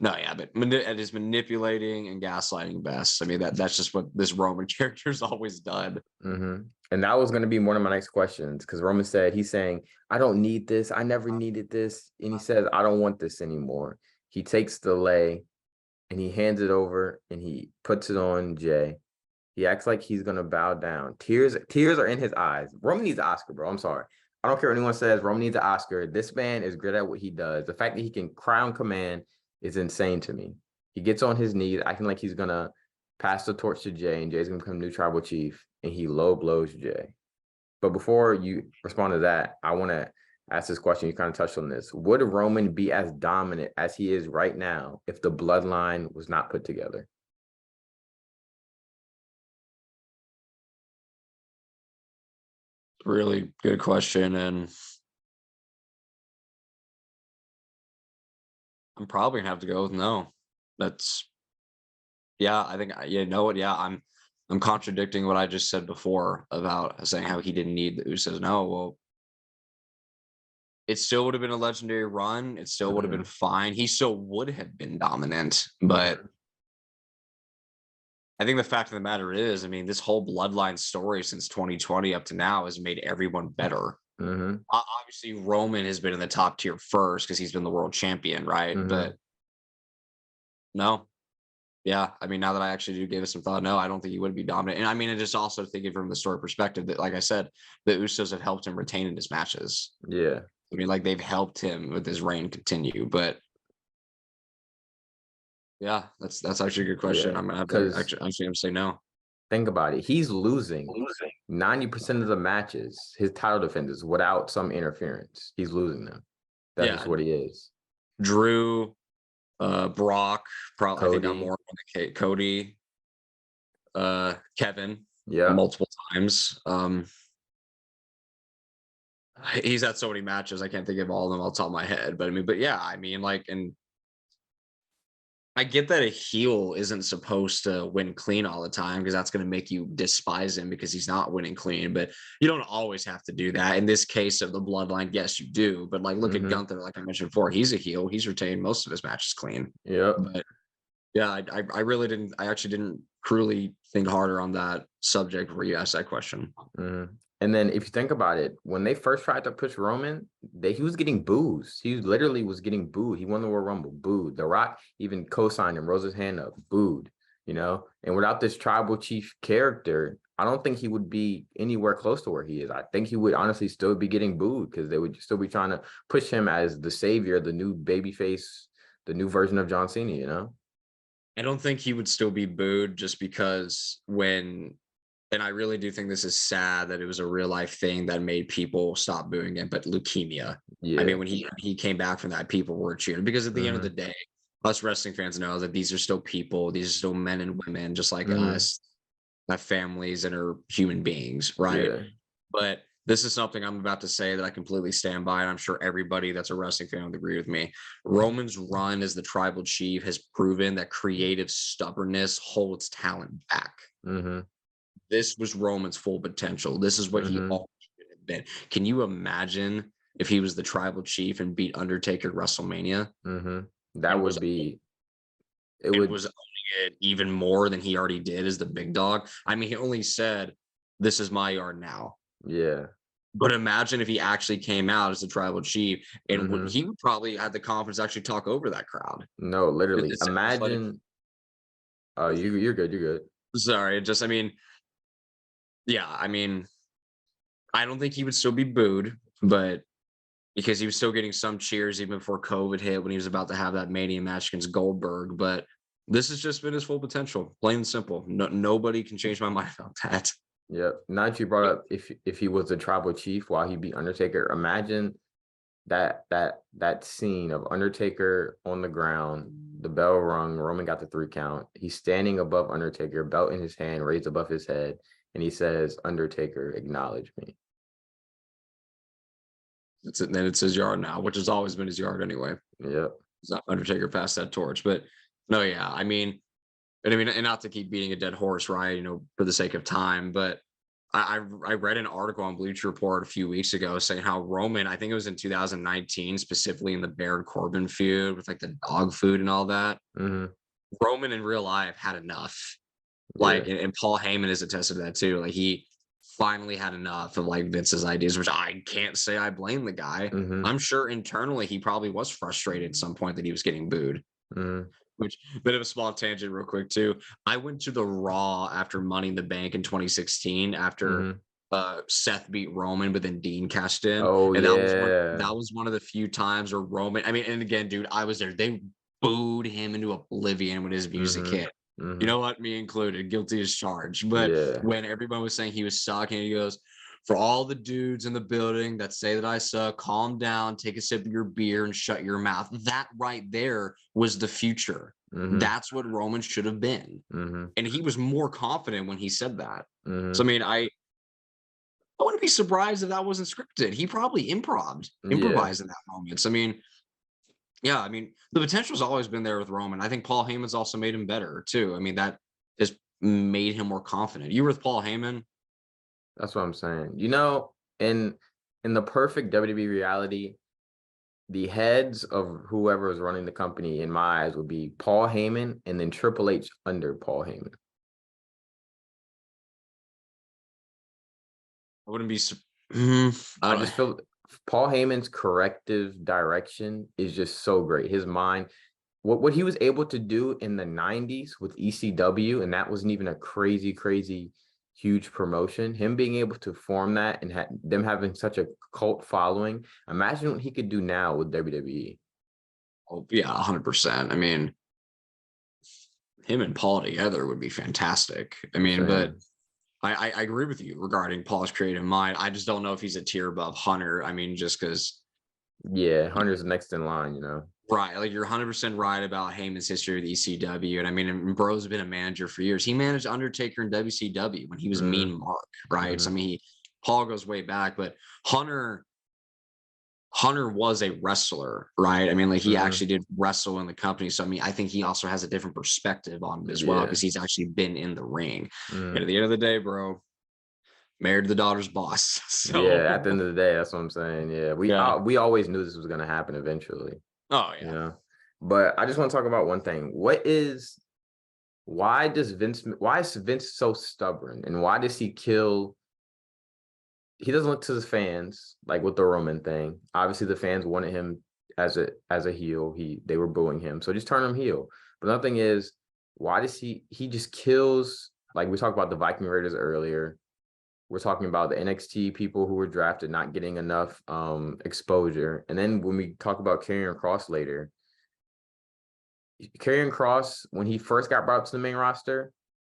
no, yeah, but it is manipulating and gaslighting best. I mean, that's just what this Roman character's always done. Mm-hmm. And that was going to be one of my next questions because Roman said, he's saying, I don't need this. I never needed this. And he says, I don't want this anymore. He takes the lei and he hands it over and he puts it on Jay. He acts like he's gonna bow down. Tears are in his eyes. Roman needs an Oscar, bro. I'm sorry. I don't care what anyone says. Roman needs an Oscar. This man is good at what he does. The fact that he can cry on command is insane to me. He gets on his knees, acting like he's gonna pass the torch to Jay, and Jay's gonna become new tribal chief, and he low blows Jay. But before you respond to that, I want to asked this question. You kind of touched on this. Would Roman be as dominant as he is right now if the bloodline was not put together? Really good question, and I'm probably gonna have to go with no. That's yeah. I think you know what? Yeah, I'm contradicting what I just said before about saying how he didn't need the Usos. No, well, it still would have been a legendary run. It still would have been Mhm, fine. He still would have been dominant, but mhm, I think the fact of the matter is, I mean, this whole bloodline story since 2020 up to now has made everyone better. mhm, Obviously, Roman has been in the top tier first because he's been the world champion, right? mhm. But no, yeah, I mean, now that I actually do give it some thought, no, I don't think he would be dominant. And I mean, and just also thinking from the story perspective that, like I said, the Usos have helped him retain in his matches. Yeah, I mean, like they've helped him with his reign continue. But yeah, that's actually a good question. yeah. I'm gonna have to Because actually gonna say no. think about it. He's losing 90% of the matches, his title defenders, without some interference. He's losing them. That's just Yeah, what he is. Drew, Brock, probably I think got Cody. more on the Cody, Kevin, Yeah. multiple times. He's had so many matches, I can't think of all of them off the top of my head. But I mean, but yeah, I mean, like, and I get that a heel isn't supposed to win clean all the time because that's going to make you despise him because he's not winning clean. But you don't always have to do that. In this case of the bloodline, yes, you do. But like, look at Mm-hmm. Gunther, like I mentioned before, he's a heel. He's retained most of his matches clean. Yep. But yeah, I really didn't. I actually didn't truly think harder on that subject before you asked that question. Mm-hmm. And then if you think about it, when they first tried to push Roman, he was getting boos. He literally was getting booed. He won the Royal Rumble, booed. The Rock even co-signed him, rose his hand up, booed, you know? And without this tribal chief character, I don't think he would be anywhere close to where he is. I think he would honestly still be getting booed because they would still be trying to push him as the savior, the new babyface, the new version of John Cena, you know? I don't think he would still be booed just because when and I really do think this is sad that it was a real life thing that made people stop booing him, but leukemia. I mean, Yeah. when he came back from that, people were cheering because at the end of the Mm-hmm. day, us wrestling fans know that these are still people, these are still men and women just like Mm-hmm. us, have families and are human beings, right? Yeah. But this is something I'm about to say that I completely stand by, and I'm sure everybody that's a wrestling fan would agree with me. Roman's run as the tribal chief has proven that creative stubbornness holds talent back. Mm-hmm. This was Roman's full potential. This is what he Mm-hmm. always should have been. Can you imagine if he was the tribal chief and beat Undertaker at WrestleMania Mm-hmm. That and would was be it and would was owning it even more than he already did as the big dog? I mean, he only said, "This is my yard now." yeah. But imagine if he actually came out as the tribal chief and Mm-hmm. he would probably have the confidence to actually talk over that crowd. No, literally. Instead of just letting Imagine you're good, you're good. sorry, just I mean, yeah, I mean, I don't think he would still be booed, but because he was still getting some cheers even before COVID hit when he was about to have that Mania match against Goldberg. But this has just been his full potential, plain and simple. No, nobody can change my mind about that. Yep. Now that you brought up if he was the tribal chief while he beat Undertaker, imagine that scene of Undertaker on the ground, the bell rung, Roman got the 3 count. He's standing above Undertaker, belt in his hand, raised above his head, and he says, Undertaker, acknowledge me. Then it's his yard now, which has always been his yard anyway. Yep. It's not Undertaker passed that torch, but no, yeah, I mean, and not to keep beating a dead horse, right? For the sake of time, but I read an article on Bleacher Report a few weeks ago saying how Roman, I think it was in 2019, specifically in the Baron Corbin feud with like the dog food and all that. Mm-hmm. Roman in real life had enough. Yeah. Like, and Paul Heyman is attested to that too. Like he finally had enough of like Vince's ideas, which I can't say I blame the guy. Mm-hmm. I'm sure internally he probably was frustrated at some point that he was getting booed. Mm-hmm. Which bit of a small tangent, real quick too. I went to the Raw after Money in the Bank in 2016 after Mm-hmm. Seth beat Roman, but then Dean cashed in, Oh and yeah. that was one of the few times where Roman. I mean, and again, dude, I was there. They booed him into oblivion when his music Mm-hmm. hit. You Mm-hmm. know what? Me included, guilty as charged. But Yeah. when everyone was saying he was sucking, he goes, for all the dudes in the building that say that I suck, calm down, take a sip of your beer and shut your mouth. That right there was the future. That's what Roman should have been. And he was more confident when he said that. So, I mean, I wouldn't be surprised if that wasn't scripted. He probably improvised in that moment. So, I mean, yeah, I mean, the potential's always been there with Roman. I think Paul Heyman's also made him better too. I mean, that has made him more confident. You were with Paul Heyman? That's what I'm saying. You know, in the perfect WWE reality, the heads of whoever is running the company, in my eyes, would be Paul Heyman and then Triple H under Paul Heyman. I wouldn't be. I just feel Paul Heyman's corrective direction is just so great. His mind, what he was able to do in the 90s with ECW, and that wasn't even a crazy, crazy huge promotion. Him being able to form that and them having such a cult following. Imagine what he could do now with WWE. Oh, yeah, 100%. I mean, him and Paul together would be fantastic. I mean, but I agree with you regarding Paul's creative mind. I just don't know if he's a tier above Hunter. I mean, just because. Yeah, Hunter's next in line, you know. Right. Like, you're 100% right about Heyman's history with ECW. And I mean, and Bro's been a manager for years. He managed Undertaker in WCW when he was Mean Mark, right? So, I mean, Paul goes way back, but Hunter was a wrestler, right? I mean, like, he actually did wrestle in the company. So, I mean, I think he also has a different perspective on it as well, because he's actually been in the ring. And at the end of the day, bro, married to the daughter's boss. So yeah, at the end of the day, that's what I'm saying. Yeah, we always knew this was going to happen eventually. Oh yeah. You know? But I just want to talk about one thing. Why is Vince so stubborn, and why does he kill? He doesn't look to his fans, like with the Roman thing. Obviously, the fans wanted him as a heel. They were booing him, so just turn him heel. But another thing is, why does he just kills? Like we talked about the Viking Raiders earlier. We're talking about the NXT people who were drafted not getting enough exposure. And then when we talk about Karrion Kross later, Karrion Kross, when he first got brought up to the main roster,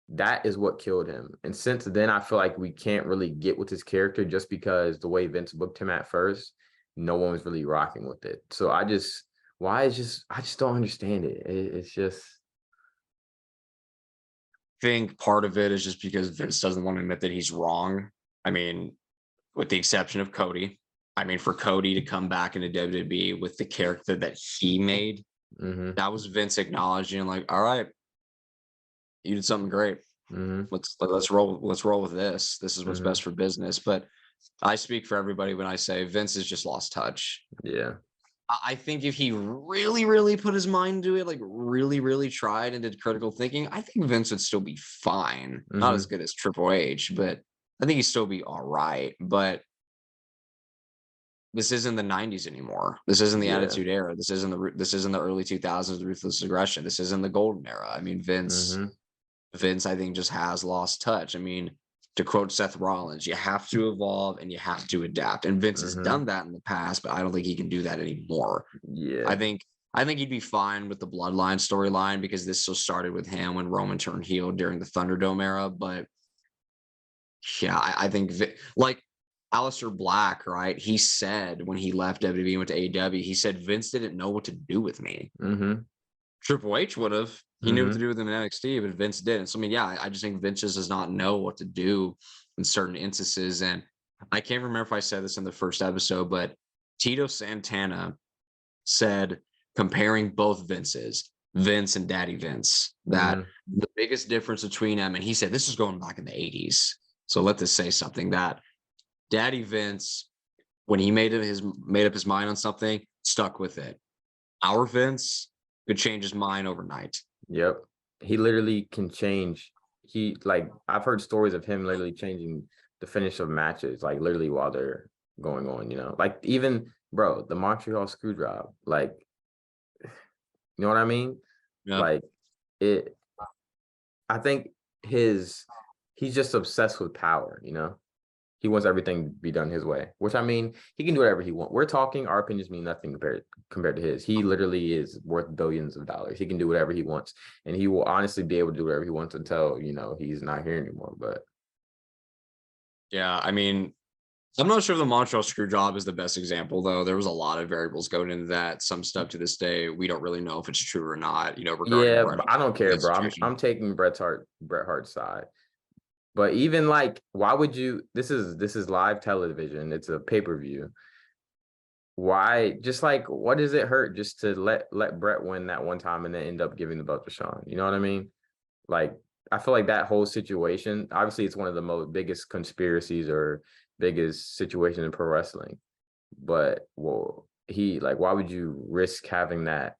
that is what killed him. And since then, I feel like we can't really get with his character just because the way Vince booked him at first, no one was really rocking with it. So I just don't understand it. It's just. Think part of it is just because Vince doesn't want to admit that he's wrong. I mean, with the exception of Cody. I mean, for Cody to come back into WWE with the character that he made, that was Vince acknowledging, like, all right, you did something great. Let's roll with this. This is what's best for business. But I speak for everybody when I say Vince has just lost touch. Yeah. I think if he really, really put his mind to it, like really, really tried and did critical thinking, I think Vince would still be fine. Not as good as Triple H, but I think he'd still be all right. But this isn't the 90s anymore. This isn't the Attitude Era. This isn't the early 2000s, the Ruthless Aggression. This isn't the golden era. I mean, Vince, I think, just has lost touch. I mean, to quote Seth Rollins, you have to evolve and you have to adapt. And Vince has done that in the past, but I don't think he can do that anymore. Yeah. I think he'd be fine with the Bloodline storyline, because this still started with him when Roman turned heel during the Thunderdome era. But yeah, I think like Aleister Black, right? He said when he left WWE and went to AEW, he said Vince didn't know what to do with me. Triple H would have. He knew what to do with him in NXT, but Vince didn't. So, I mean, yeah, I just think Vince just does not know what to do in certain instances. And I can't remember if I said this in the first episode, but Tito Santana said, comparing both Vinces, Vince and Daddy Vince, that the biggest difference between them, and he said this is going back in the 80s. So let this say something, that Daddy Vince, when he made up his mind on something, stuck with it. Our Vince could change his mind overnight. Yep. He literally can change. I've heard stories of him literally changing the finish of matches, like literally while they're going on, you know, like even the Montreal Screwjob, like, you know what I mean? Yeah. Like I think he's just obsessed with power, you know? He wants everything to be done his way, which, I mean, he can do whatever he wants. We're talking, our opinions mean nothing compared to his. He literally is worth billions of dollars. He can do whatever he wants, and he will honestly be able to do whatever he wants until, you know, he's not here anymore. But yeah, I mean, I'm not sure if the Montreal screw job is the best example, though. There was a lot of variables going into that. Some stuff to this day, we don't really know if it's true or not, regarding Yeah, Bret but Hart I don't care, that bro. situation. I'm taking Bret Hart's side. But even like, why would you? This is live television. It's a pay-per-view. Why? Just like, what does it hurt just to let Bret win that one time and then end up giving the belt to Shawn? You know what I mean? Like, I feel like that whole situation. Obviously, it's one of the most biggest conspiracies or biggest situations in pro wrestling. But well, why would you risk having that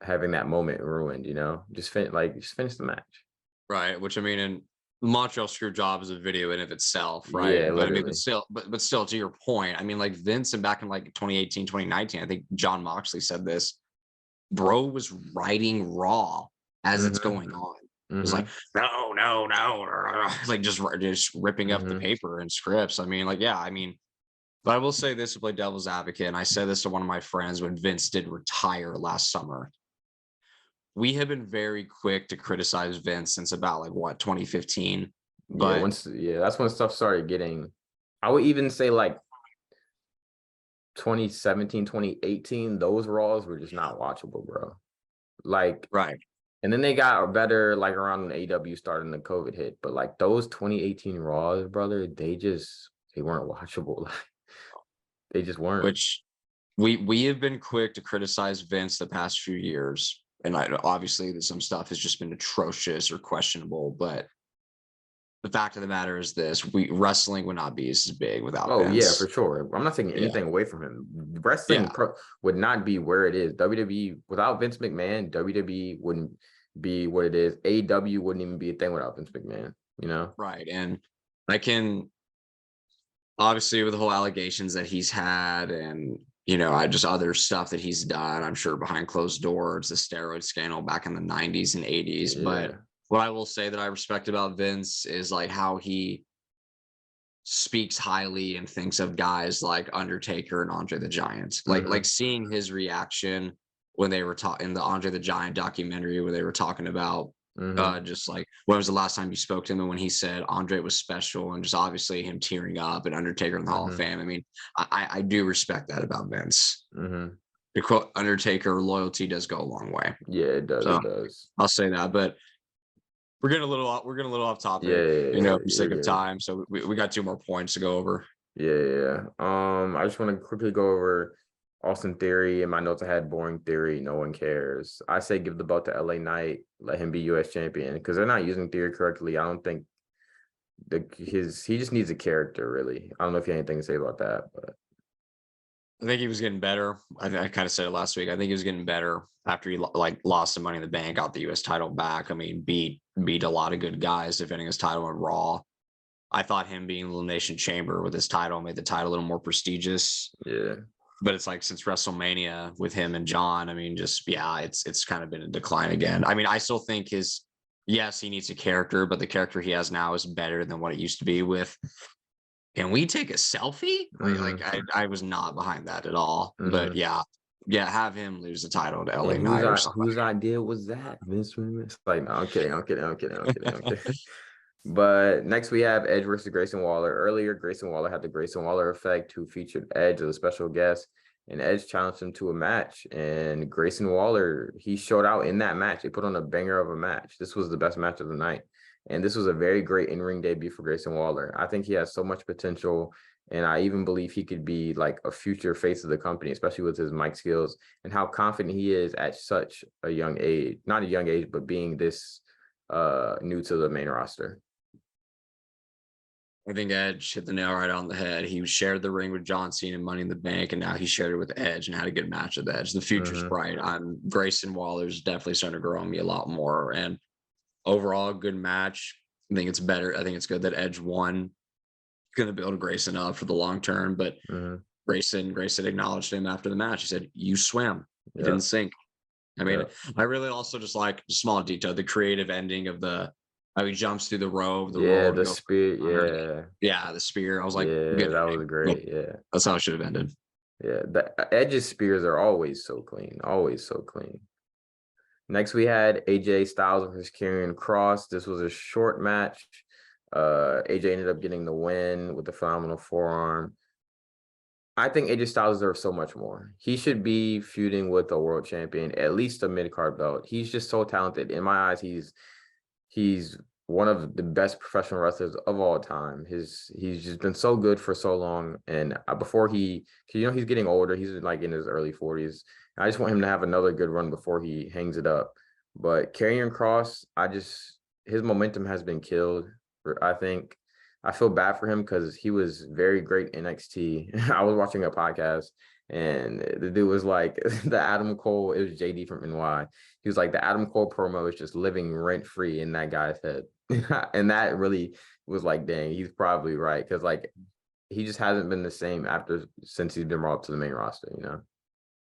moment ruined? Just finish the match. Right. Which I mean, and Montreal screw job is a video in of itself, Yeah, right? But I mean, literally. but still, to your point, I mean, like Vince and back in like 2018, 2019, I think John Moxley said this. Bro was writing Raw as it's Mm-hmm. going on. It was like, Mm-hmm. no, no, no, like just ripping up the Mm-hmm. paper and scripts. I mean, like, yeah, I mean, but I will say this to play devil's advocate, and I said this to one of my friends when Vince did retire last summer. We have been very quick to criticize Vince since about like what 2015, Yeah, but that's when stuff started getting, I would even say like 2017, 2018, those Raws were just not watchable, bro. Like, right, and then they got better like around when AEW started and the COVID hit. But like those 2018 Raws, brother, they weren't watchable. They just weren't. which we have been quick to criticize Vince the past few years, and obviously that some stuff has just been atrocious or questionable, but the fact of the matter is this: we wrestling would not be as big without Oh yeah, for Vince. sure. I'm not taking Yeah, anything away from him. yeah, Would not be where it is. WWE without Vince McMahon, WWE wouldn't be what it is. AEW wouldn't even be a thing without Vince McMahon. You know? right. And I can obviously with the whole allegations that he's had, and I just other stuff that he's done. I'm sure behind closed doors, the steroid scandal back in the 90s and 80s. But Yeah. what I will say that I respect about Vince is like how he speaks highly and thinks of guys like Undertaker and Andre the Giant. Like Mm-hmm. seeing his reaction when they were talking in the Andre the Giant documentary where they were talking about Mm-hmm. just like when was the last time you spoke to him, and when he said Andre was special, and just obviously him tearing up and Undertaker in the Hall of Mm-hmm. Fame. I mean, I do respect that about Vince. Mm-hmm. The quote Undertaker, loyalty does go a long way. Yeah, it does. So It does. I'll say that. But we're getting a little off Yeah, topic, yeah, yeah. for sake You're of good. time. So we got 2 more points to go over. Yeah, yeah. I just want to quickly go over Austin Theory. In my notes, I had boring Theory. No one cares. I say give the belt to LA Knight. Let him be U.S. champion because they're not using Theory correctly. I don't think he just needs a character really. I don't know if you have anything to say about that, but I think he was getting better. I kind of said it last week. I think he was getting better after he lost some Money in the Bank, got the U.S. title back. I mean, beat a lot of good guys defending his title on Raw. I thought him being Elimination Chamber with his title made the title a little more prestigious. yeah. But it's like since WrestleMania with him and John, I mean, just yeah, it's kind of been a decline again. I mean, I still think yes, he needs a character, but the character he has now is better than what it used to be with. Can we take a selfie? Mm-hmm. I was not behind that at all. But Mm-hmm. yeah, have him lose the title to LA And Knight or something. whose idea was that? Vince McMahon? It's like, no, I'm kidding. I'm kidding. I'm kidding. I'm kidding. I'm kidding. But next we have Edge versus Grayson Waller. Earlier, Grayson Waller had the Grayson Waller effect, who featured Edge as a special guest, and Edge challenged him to a match. And Grayson Waller, he showed out in that match. They put on a banger of a match. This was the best match of the night. And this was a very great in-ring debut for Grayson Waller. I think he has so much potential. And I even believe he could be like a future face of the company, especially with his mic skills and how confident he is at such a young age. Not a young age, but being this new to the main roster. I think Edge hit the nail right on the head. He shared the ring with John Cena and Money in the Bank, and now he shared it with Edge and had a good match with Edge. The future's Mm-hmm. bright. I'm Grayson Waller's definitely starting to grow on me a lot more. And overall, good match. I think it's better. I think it's good that Edge won. Going to build Grayson up for the long term, but Mm-hmm. Grayson acknowledged him after the match. He said, "You swam. You Yeah. didn't sink." I mean, Yeah. I really also just like small detail, the creative ending of how he jumps through the row of the Yeah, roll to the go spear. underneath. Yeah. Yeah, the spear. I was like, Yeah, good that was ending. Yep. great. Yeah. That's how it should have ended. Yeah. The Edge's spears are always so clean. Always so clean. Next, we had AJ Styles versus Karrion Kross. This was a short match. AJ ended up getting the win with a phenomenal forearm. I think AJ Styles deserves so much more. He should be feuding with a world champion, at least a mid-card belt. He's just so talented. In my eyes, he's one of the best professional wrestlers of all time. He's just been so good for so long. And before he's getting older. He's like in his early 40s. I just want him to have another good run before he hangs it up. But Karrion Kross, his momentum has been killed. I think I feel bad for him because he was very great in NXT. I was watching a podcast and the dude was like, the Adam Cole, it was JD from NY. He was like, the Adam Cole promo is just living rent free in that guy's head. And that really was like, dang, he's probably right. Cause like, he just hasn't been the same since he's been brought up to the main roster, you know?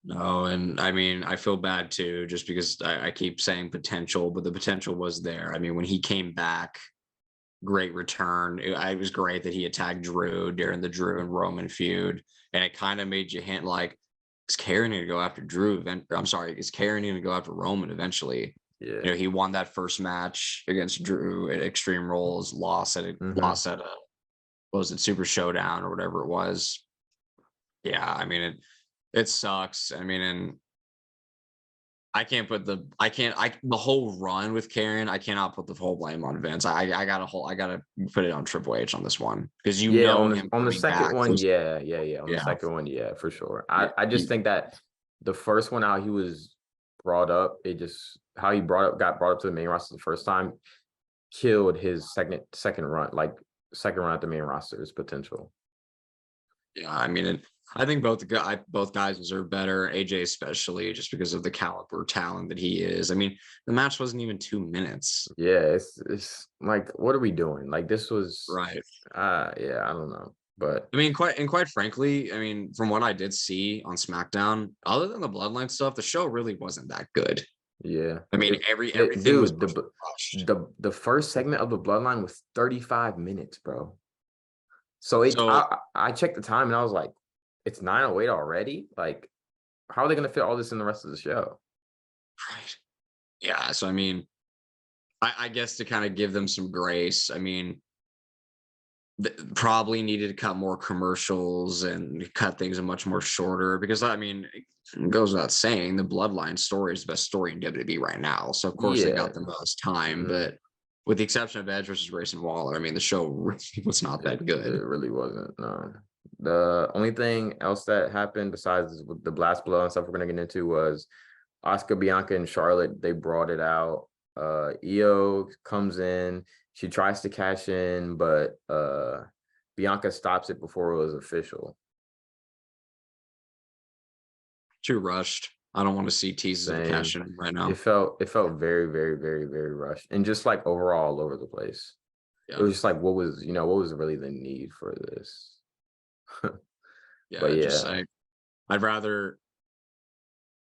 No, and I mean, I feel bad too, just because I keep saying potential, but the potential was there. I mean, when he came back, great return. It was great that he attacked Drew during the Drew and Roman feud, and it kind of made you hint like, is Karrion going to go after Drew? Is Karrion going to go after Roman eventually? Yeah. You know, he won that first match against Drew at Extreme Rules, lost at what was it, Super Showdown or whatever it was. Yeah, I mean it sucks. I mean, and the whole run with Karrion, I cannot put the whole blame on Vince. I gotta put it on Triple H on this one because Yeah, him on the coming second back one, was, yeah. On the yeah, second one, yeah, for sure. yeah, I just think that the first one out, he was brought up. It just how he got brought up to the main roster the first time killed his second run, like second run at the main roster's potential. yeah. I mean, I think both guys deserve better. AJ especially, just because of the caliber talent that he is. I mean, the match wasn't even 2 minutes. Yeah, it's like, what are we doing? Like, this was Right. yeah, I don't know. But I mean, quite frankly, I mean, from what I did see on SmackDown, other than the Bloodline stuff, the show really wasn't that good. yeah, I mean, everything was dude, rushed. the first segment of the Bloodline was 35 minutes, bro. So So I checked the time and I was like, it's 9:08 already. Like, how are they going to fit all this in the rest of the show? right. Yeah. So I mean, I guess to kind of give them some grace. I mean, probably needed to cut more commercials and cut things much more shorter because I mean, it goes without saying the Bloodline story is the best story in WWE right now. So of course they Yeah, got the most time, but with the exception of Edge versus Grayson Waller, I mean, the show really was not that good. It really wasn't. No. The only thing else that happened besides with the blast blow and stuff we're gonna get into was Oscar, Bianca, and Charlotte. They brought it out. Io comes in. She tries to cash in, but Bianca stops it before it was official. Too rushed. I don't want to see teases of a cash Same. in right now. It felt very, very, very, very rushed, and just like overall all over the place. Yeah. It was just like, what was really the need for this? Yeah. But yeah,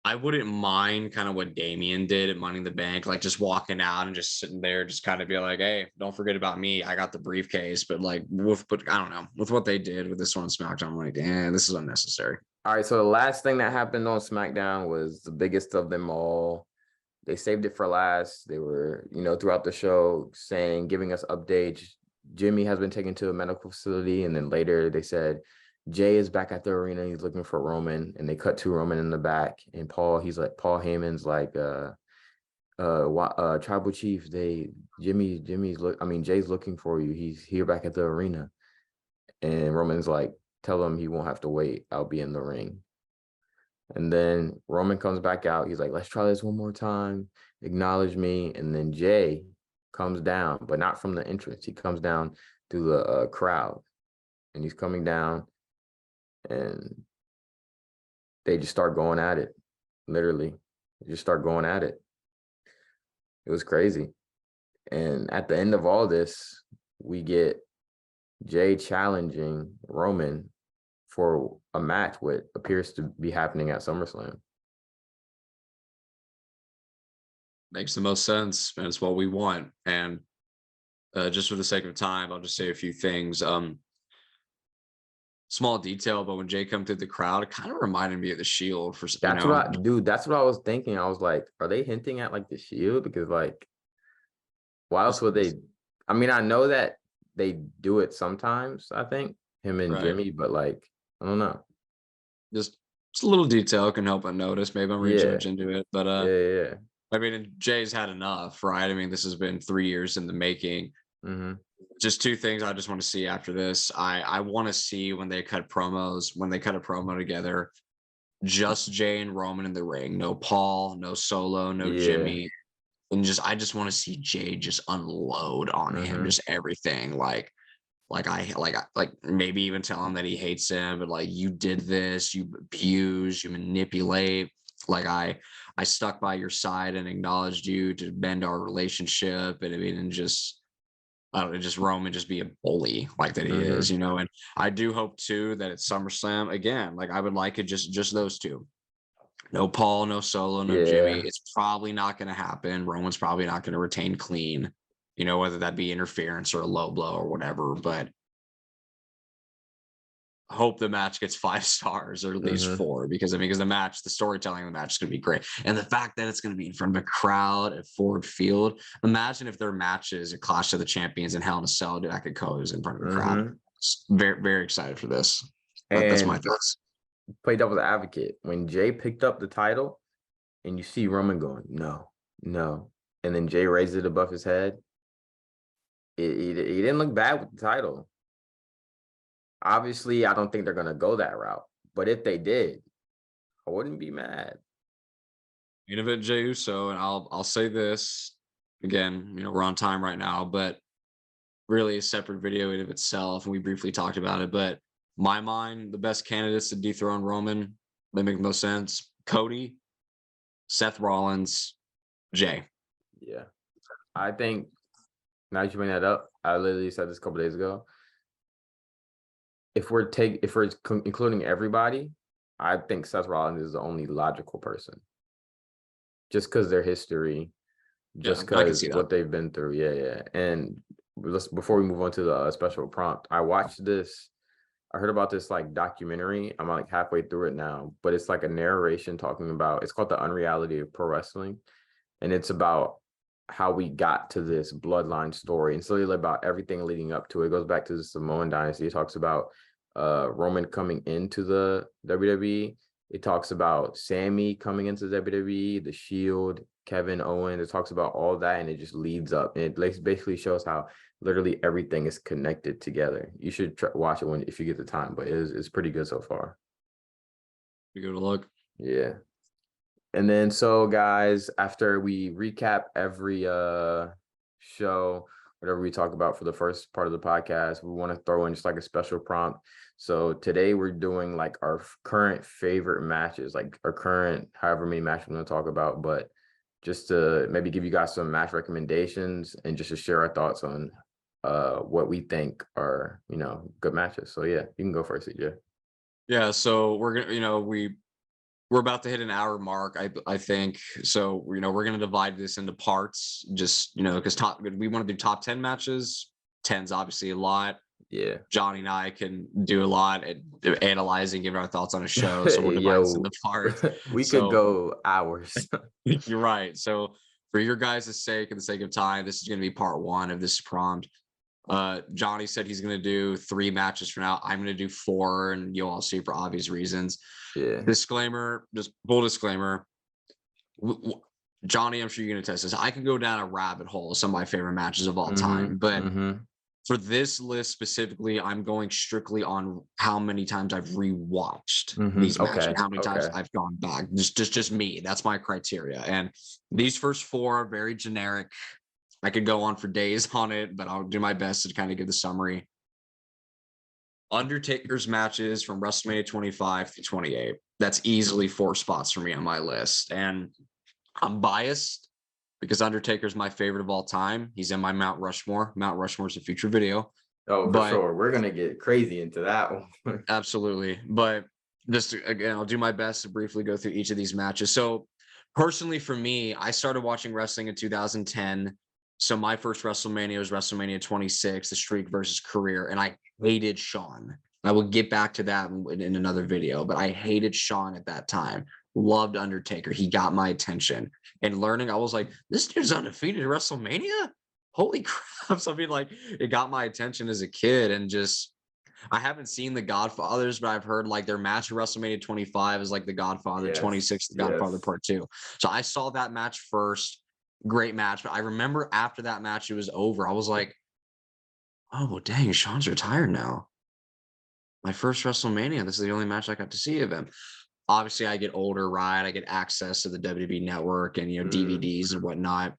I wouldn't mind kind of what Damien did at Money in the Bank, like just walking out and just sitting there, just kind of be like, hey, don't forget about me. I got the briefcase. But I don't know, with what they did with this one on SmackDown, I'm like, this is unnecessary. all right, so the last thing that happened on SmackDown was the biggest of them all. They saved it for last. They were, throughout the show giving us updates. Jimmy has been taken to a medical facility. And then later they said, Jay is back at the arena. He's looking for Roman. And they cut to Roman in the back. And Paul Heyman's like, tribal chief, Jay's looking for you. He's here back at the arena. And Roman's like, tell him he won't have to wait. I'll be in the ring. And then Roman comes back out. He's like, let's try this one more time. Acknowledge me. And then Jay comes down, but not from the entrance. He comes down through the crowd. And he's coming down. And they just start going at it. Literally. They just start going at it. It was crazy. And at the end of all this, we get Jay challenging Roman for a match what appears to be happening at SummerSlam. Makes the most sense, and it's what we want. And just for the sake of time, I'll just say a few things. Small detail, but when Jay come through the crowd, it kind of reminded me of the Shield. That's what I was thinking. I was like, are they hinting at like the Shield? Because like, why else would they? I mean, I know that they do it sometimes, I think, him and Right. Jimmy, but like, I don't know. Just a little detail can help unnoticed. Maybe I'm reading too Yeah. much into it, but Yeah. Yeah. I mean, and Jay's had enough, right? I mean, this has been 3 years in the making. Mm-hmm. Just two things I just want to see after this. I want to see when they cut promos, when they cut a promo together, just Jay and Roman in the ring, no Paul, no Solo, no Yeah. Jimmy, and I just want to see Jay just unload on him, Mm-hmm. just everything, like maybe even tell him that he hates him, but like, you did this, you abuse, you manipulate. Like I stuck by your side and acknowledged you to bend our relationship, and I mean, and just I don't know, just Roman just be a bully like that he Mm-hmm. is, you know. And I do hope too that at SummerSlam again, like I would like it just those two. No Paul, no Solo, no Jimmy. Yeah. It's probably not going to happen. Roman's probably not going to retain clean, you know, whether that be interference or a low blow or whatever. But hope the match gets 5 stars or at least Mm-hmm. 4, because I mean, because the storytelling of the match is going to be great, and the fact that it's going to be in front of a crowd at Ford Field. Imagine if their matches at Clash of the Champions and Hell in a Cell do that could co-host in front of a crowd. Mm-hmm. Very very excited for this. That's my And thoughts. play devil's advocate. When Jay picked up the title and you see Roman going, no, no, and then Jay raised it above his head, he didn't look bad with the title. Obviously, I don't think they're gonna go that route. But if they did, I wouldn't be mad. Main event Jey Uso, and I'll say this again. You know, we're on time right now, but really a separate video in of itself, and we briefly talked about it. But my mind, the best candidates to dethrone Roman, they make the most sense: Cody, Seth Rollins, Jay. Yeah. I think now that you bring that up, I literally said this a couple days ago. If we're including everybody, I think Seth Rollins is the only logical person. Just because their history, Yeah, just I can because see that. what they've been through. Yeah, yeah. And before we move on to the special prompt, I watched this. I heard about this like documentary. I'm like halfway through it now, but it's like a narration talking about. It's called The Unreality of Pro Wrestling, and it's about how we got to this bloodline story, and so it's about everything leading up to it. It goes back to the Samoan dynasty. It talks about Roman coming into the WWE. It talks about Sammy coming into the WWE, the Shield, Kevin Owens. It talks about all that, and it just leads up. And it basically shows how literally everything is connected together. You should watch it if you get the time, but it's pretty good so far. You go to look. Yeah. And then so guys, after we recap every show, whatever we talk about for the first part of the podcast, we want to throw in just like a special prompt. So today we're doing like our current favorite matches, like our current however many matches we're going to talk about, but just to maybe give you guys some match recommendations and just to share our thoughts on what we think are, good matches. So yeah, you can go first, CJ. Yeah, so we're gonna, we're about to hit an hour mark, I think. So, we're going to divide this into parts, just, because we want to do top 10 matches. 10's obviously a lot. Yeah. Johnny and I can do a lot at analyzing, giving our thoughts on a show. So we'll divide this Yo, into parts. we could So go hours. you're right. So for your guys' sake and the sake of time, this is going to be part 1 of this prompt. Johnny said he's going to do 3 matches for now. I'm going to do 4, and you'll all see for obvious reasons. Yeah. Disclaimer, just full disclaimer. Johnny, I'm sure you're going to test this. I can go down a rabbit hole of some of my favorite matches of all time, but for this list specifically, I'm going strictly on how many times I've rewatched these matches, Okay. how many times Okay. I've gone back. Just me. That's my criteria. And these first 4 are very generic. I could go on for days on it, but I'll do my best to kind of give the summary. Undertaker's matches from WrestleMania 25 through 28. That's easily 4 spots for me on my list. And I'm biased because Undertaker's my favorite of all time. He's in my Mount Rushmore. Mount Rushmore's a future video. Oh, for But sure. We're going to get crazy into that one. absolutely. But just again, I'll do my best to briefly go through each of these matches. So personally for me, I started watching wrestling in 2010. So my first WrestleMania was WrestleMania 26, the streak versus career. And I hated Shawn. I will get back to that in another video, but I hated Shawn at that time. Loved Undertaker. He got my attention. And learning, I was like, this dude's undefeated at WrestleMania? holy crap. So I mean, like, it got my attention as a kid, and just I haven't seen the Godfathers, but I've heard like their match at WrestleMania 25 is like the Godfather, Yes, 26, the Godfather yes. Part 2. So I saw that match first. Great match. But I remember after that match, it was over. I was like, oh, well, dang, Sean's retired now. My first WrestleMania. This is the only match I got to see of him. Obviously, I get older, right? I get access to the WWE network and, Mm, DVDs and whatnot.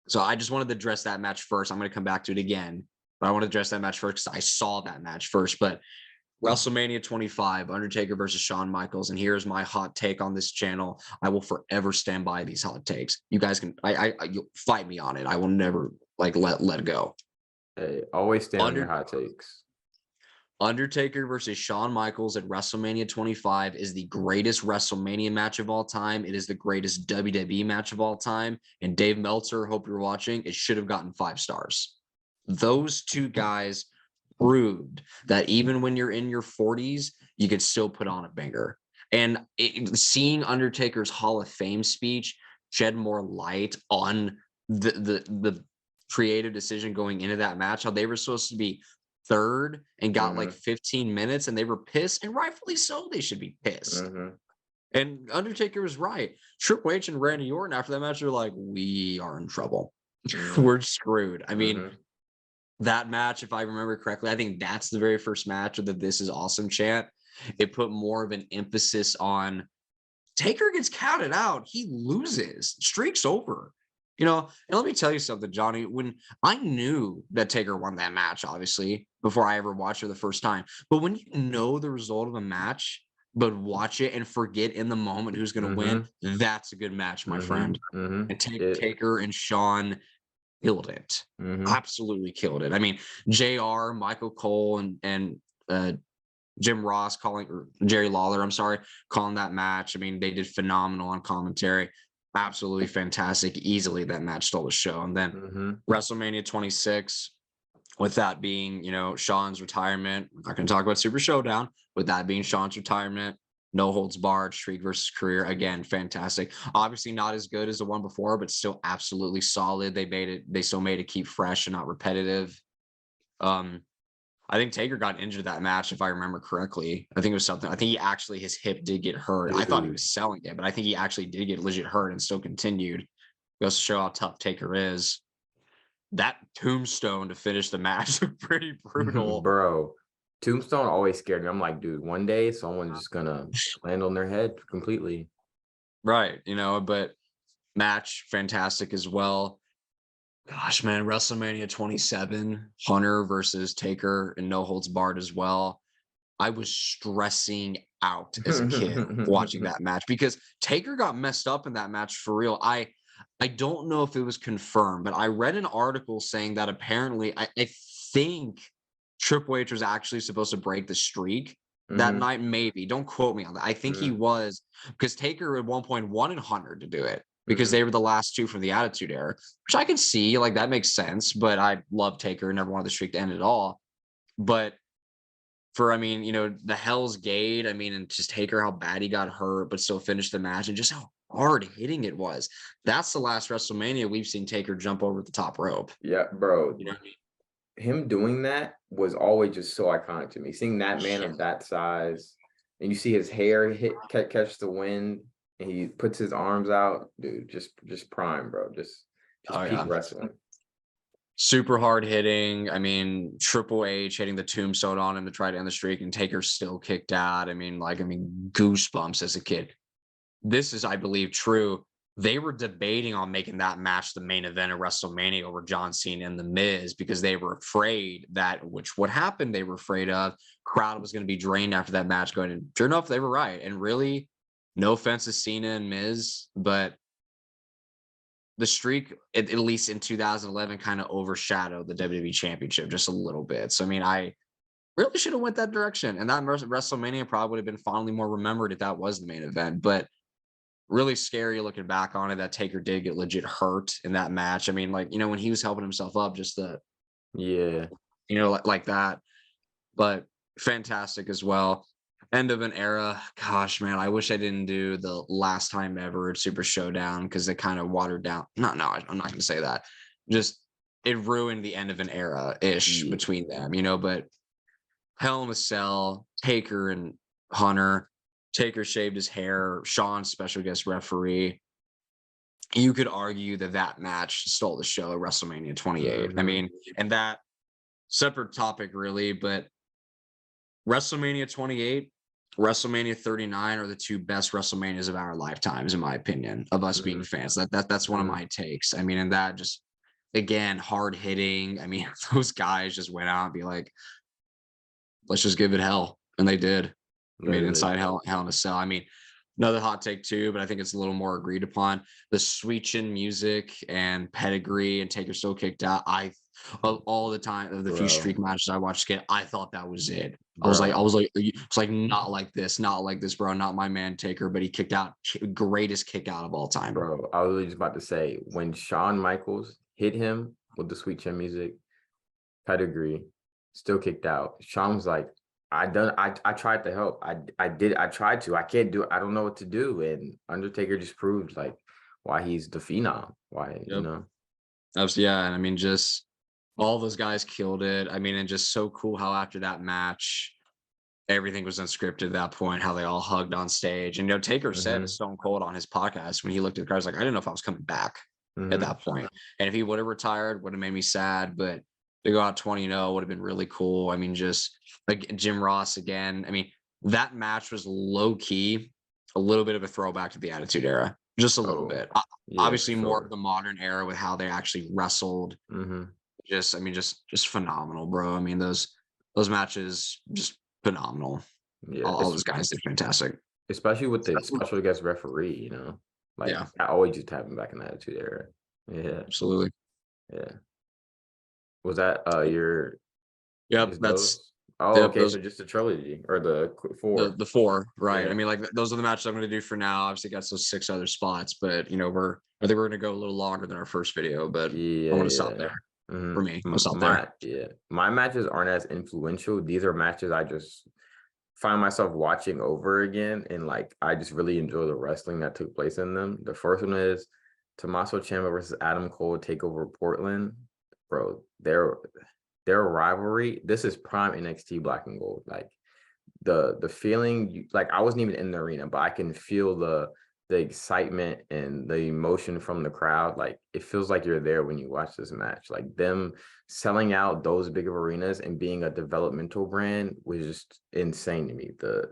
So I just wanted to address that match first. I'm going to come back to it again, but I want to address that match first because I saw that match first. But WrestleMania 25, Undertaker versus Shawn Michaels, and here's my hot take on this channel. I will forever stand by these hot takes. You guys can, you'll fight me on it. I will never like let go. hey, always stand on your Under hot takes. Undertaker versus Shawn Michaels at WrestleMania 25 is the greatest WrestleMania match of all time. It is the greatest WWE match of all time. And Dave Meltzer, hope you're watching, it should have gotten 5 stars. Those two guys proved that even when you're in your 40s, you could still put on a banger. And seeing Undertaker's Hall of Fame speech shed more light on the creative decision going into that match, how they were supposed to be third and got like Hmm 15 minutes and they were pissed, and rightfully so. They should be pissed. hmm And Undertaker was right. Triple H and Randy Orton after that match are like, we are in trouble. hmm We're screwed. I mean, hmm that match, if I remember correctly, I think that's the very first match of the This Is Awesome chant. It put more of an emphasis on Taker gets counted out. He loses. Streak's over. And let me tell you something, Johnny. When I knew that Taker won that match, obviously, before I ever watched it the first time. But when you know the result of a match, but watch it and forget in the moment who's going to win, hmm that's a good match, my hmm friend. hmm And It. Taker and Sean killed it. Hmm Absolutely killed it. I mean, JR, Michael Cole, and Jim Ross calling, or Jerry Lawler, I'm sorry, calling that match. I mean, they did phenomenal on commentary. Absolutely fantastic. Easily that match stole the show. And then hmm WrestleMania 26, with that being, Sean's retirement. We're not going to talk about Super Showdown. With that being Sean's retirement, no holds barred, streak versus career. Again, fantastic. Obviously not as good as the one before, but still absolutely solid. They still made it keep fresh and not repetitive. Um, I think Taker got injured that match, if I remember correctly. I think it was something. I think his hip did get hurt. I thought he Dude. was selling it, but I think he actually did get legit hurt and still continued. Goes to show how tough Taker is. That tombstone to finish the match was pretty brutal. Bro, Tombstone always scared me. I'm like, dude, one day someone's just gonna land on their head completely. Right. But match fantastic as well. Gosh, man, WrestleMania 27, Hunter versus Taker and no holds barred as well. I was stressing out as a kid watching that match because Taker got messed up in that match for real. I don't know if it was confirmed, but I read an article saying that apparently I think Triple H was actually supposed to break the streak that hmm night. Maybe. Don't quote me on that. I think he hmm was, because Taker at one point wanted Hunter to do it because hmm they were the last two from the Attitude Era, which I can see. Like, that makes sense, but I love Taker. Never wanted the streak to end at all. But I mean, the Hell's Gate, I mean, and just Taker, how bad he got hurt, but still finished the match, and just how hard hitting it was. That's the last WrestleMania we've seen Taker jump over the top rope. Yeah, bro. You know what I mean? Him doing that was always just so iconic to me. Seeing that man Yeah. of that size, and you see his hair catch the wind, and he puts his arms out, dude. Just prime, bro. Just Oh, peak yeah. wrestling. Super hard hitting. I mean, Triple H hitting the tombstone on him to try to end the streak, and Taker still kicked out. Goosebumps as a kid. This is, I believe, true. They were debating on making that match the main event of WrestleMania over John Cena and The Miz because they were afraid that, which would happen, they were afraid of, crowd was going to be drained after that match going. And sure enough, they were right. And really, no offense to Cena and Miz, but the streak, at least in 2011, kind of overshadowed the WWE Championship just a little bit. So, I mean, I really should have went that direction. And that WrestleMania probably would have been fondly more remembered if that was the main event. But really scary looking back on it that Taker did get legit hurt in that match. I mean, like, when he was helping himself up, just Yeah. like that. But fantastic as well. End of an era. Gosh, man, I wish I didn't do the last time ever at Super Showdown because they kind of watered down. No, I'm not going to say that. Just it ruined the end of an era-ish Yeah, between them, you know, but Hell in a Cell, Taker and Hunter. Taker shaved his hair, Sean's special guest referee. You could argue that that match stole the show at WrestleMania 28. I mhm, mean, and that separate topic really, but WrestleMania 28, WrestleMania 39 are the two best WrestleManias of our lifetimes, in my opinion, of us being mhm, fans. That's one of mhm. my takes. I mean, and that just again hard hitting. I mean, those guys just went out and be like, let's just give it hell, and they did. I mean, Literally, inside Hell in a Cell. I mean, another hot take too, but I think it's a little more agreed upon. The Sweet Chin Music and Pedigree and Taker Still Kicked Out. Of all the time of the few bro, streak matches I watched, I thought that was it. I bro, was like, it's like not like this, bro. Not my man Taker, but he kicked out greatest kick out of all time. bro. I was literally just about to say when Shawn Michaels hit him with the Sweet Chin Music, Pedigree, still kicked out. Shawn was like, I tried to help. I tried to. I can't do it. I don't know what to do. And Undertaker just proved like why he's the phenom. Why, you Yep. know? Yeah, and I mean, just all those guys killed it. I mean, and just so cool how after that match, everything was unscripted at that point, how they all hugged on stage. And Taker said to Mm-hmm. Stone Cold on his podcast when he looked at the guys like, I didn't know if I was coming back at Mm-hmm. that point. And if he would have retired, would have made me sad. But to go out 20-0 would have been really cool. I mean, just like Jim Ross again. I mean, that match was low key, a little bit of a throwback to the Attitude Era, just a little Oh, bit. yeah, for Obviously, more of sure. the modern era with how they actually wrestled. Mm-hmm. I mean, just phenomenal, bro. I mean, those matches just phenomenal. Yeah. All It's those guys did fantastic. especially with the special guest referee, you know, like Yeah, that always just happened back in the Attitude Era. Yeah, absolutely. yeah. Was that your Yep, just those? Oh, yep, okay. those So just the trilogy or the four. the four, right? I Yeah. mean, like those are the matches I'm going to do for now. Obviously, got those 6 other spots, but I think we're going to go a little longer than our first video, but I'm Yeah, going to stop yeah. there Mhm. for me. I'll stop there. My matches aren't as influential. These are matches I just find myself watching over again, and like I just really enjoy the wrestling that took place in them. The first one is Tommaso Ciampa versus Adam Cole Takeover Portland. Bro, their rivalry. This is prime NXT Black and Gold. Like the feeling like I wasn't even in the arena, but I can feel the excitement and the emotion from the crowd. Like it feels like you're there when you watch this match. Like them selling out those big of arenas and being a developmental brand was just insane to me. The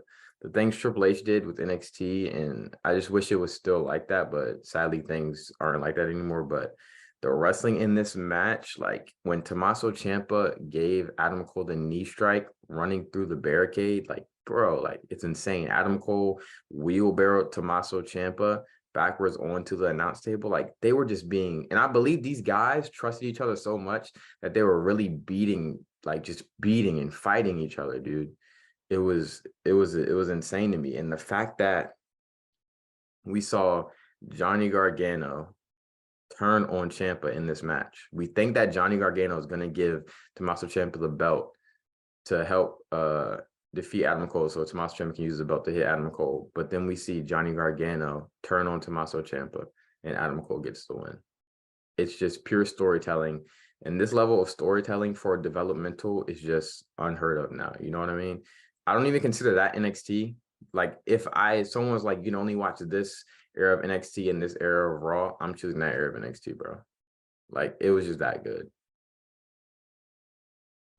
things Triple H did with NXT, and I just wish it was still like that, but sadly things aren't like that anymore. But the wrestling in this match, like when Tommaso Ciampa gave Adam Cole the knee strike running through the barricade, like bro, like it's insane. Adam Cole wheelbarrowed Tommaso Ciampa backwards onto the announce table. Like they were just being, and I believe these guys trusted each other so much that they were really beating, like just beating and fighting each other, dude. It was insane to me. And the fact that we saw Johnny Gargano turn on Ciampa in this match. We think that Johnny Gargano is going to give Tommaso Ciampa the belt to help defeat Adam Cole, so Tommaso Ciampa can use the belt to hit Adam Cole. But then we see Johnny Gargano turn on Tommaso Ciampa, and Adam Cole gets the win. It's just pure storytelling, and this level of storytelling for developmental is just unheard of now. You know what I mean? I don't even consider that NXT. Like if someone was like, you can only watch this era of NXT and this era of Raw, I'm choosing that era of NXT, bro. Like it was just that good.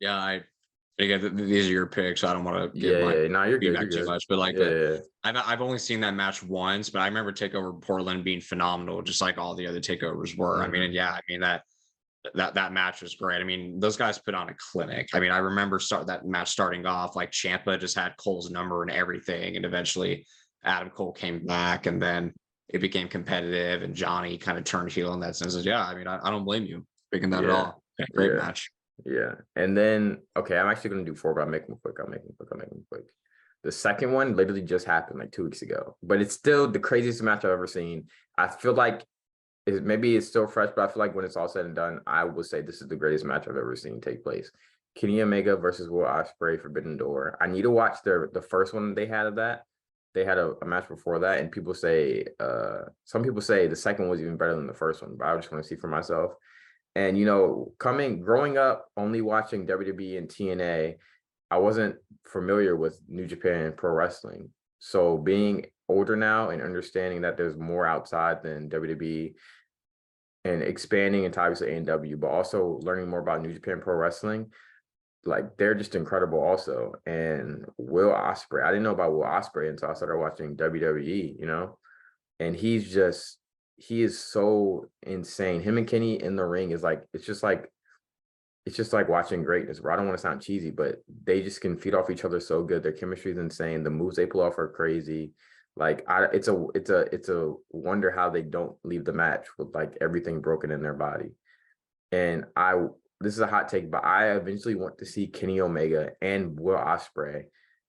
Yeah, again, these are your picks. So I don't want to give Yeah, my yeah. No, you're good. feedback You're too good. much, but like, Yeah, but yeah, yeah. I've only seen that match once, but I remember Takeover Portland being phenomenal, just like all the other takeovers were. I mean, and Mhm. yeah, I mean that match was great. I mean, those guys put on a clinic. I mean, I remember that match starting off like Champa just had Cole's number and everything, and eventually Adam Cole came back, and then it became competitive, and Johnny kind of turned heel in that sense. Yeah, I mean, I don't blame you picking that at Yeah, all. Yeah, great yeah, match. yeah. And then, okay, I'm actually gonna do four, but I'll make them quick. I'll make them quick. The second one literally just happened like 2 weeks ago, but it's still the craziest match I've ever seen. I feel like maybe it's still fresh, but I feel like when it's all said and done, I will say this is the greatest match I've ever seen take place. Kenny Omega versus Will Ospreay, Forbidden Door. I need to watch the first one they had of that. They had a match before that, and some people say the second one was even better than the first one, but I just want to see for myself. And, growing up only watching WWE and TNA, I wasn't familiar with New Japan Pro Wrestling. So being older now and understanding that there's more outside than WWE and expanding into obviously A&W, but also learning more about New Japan Pro Wrestling, like they're just incredible also. And Will Ospreay, I didn't know about Will Ospreay until I started watching WWE, and he is so insane. Him and Kenny in the ring is like, it's just like watching greatness, bro. I don't want to sound cheesy, but they just can feed off each other so good. Their chemistry is insane. The moves they pull off are crazy. Like it's a wonder how they don't leave the match with like everything broken in their body. And this is a hot take, but I eventually want to see Kenny Omega and Will Ospreay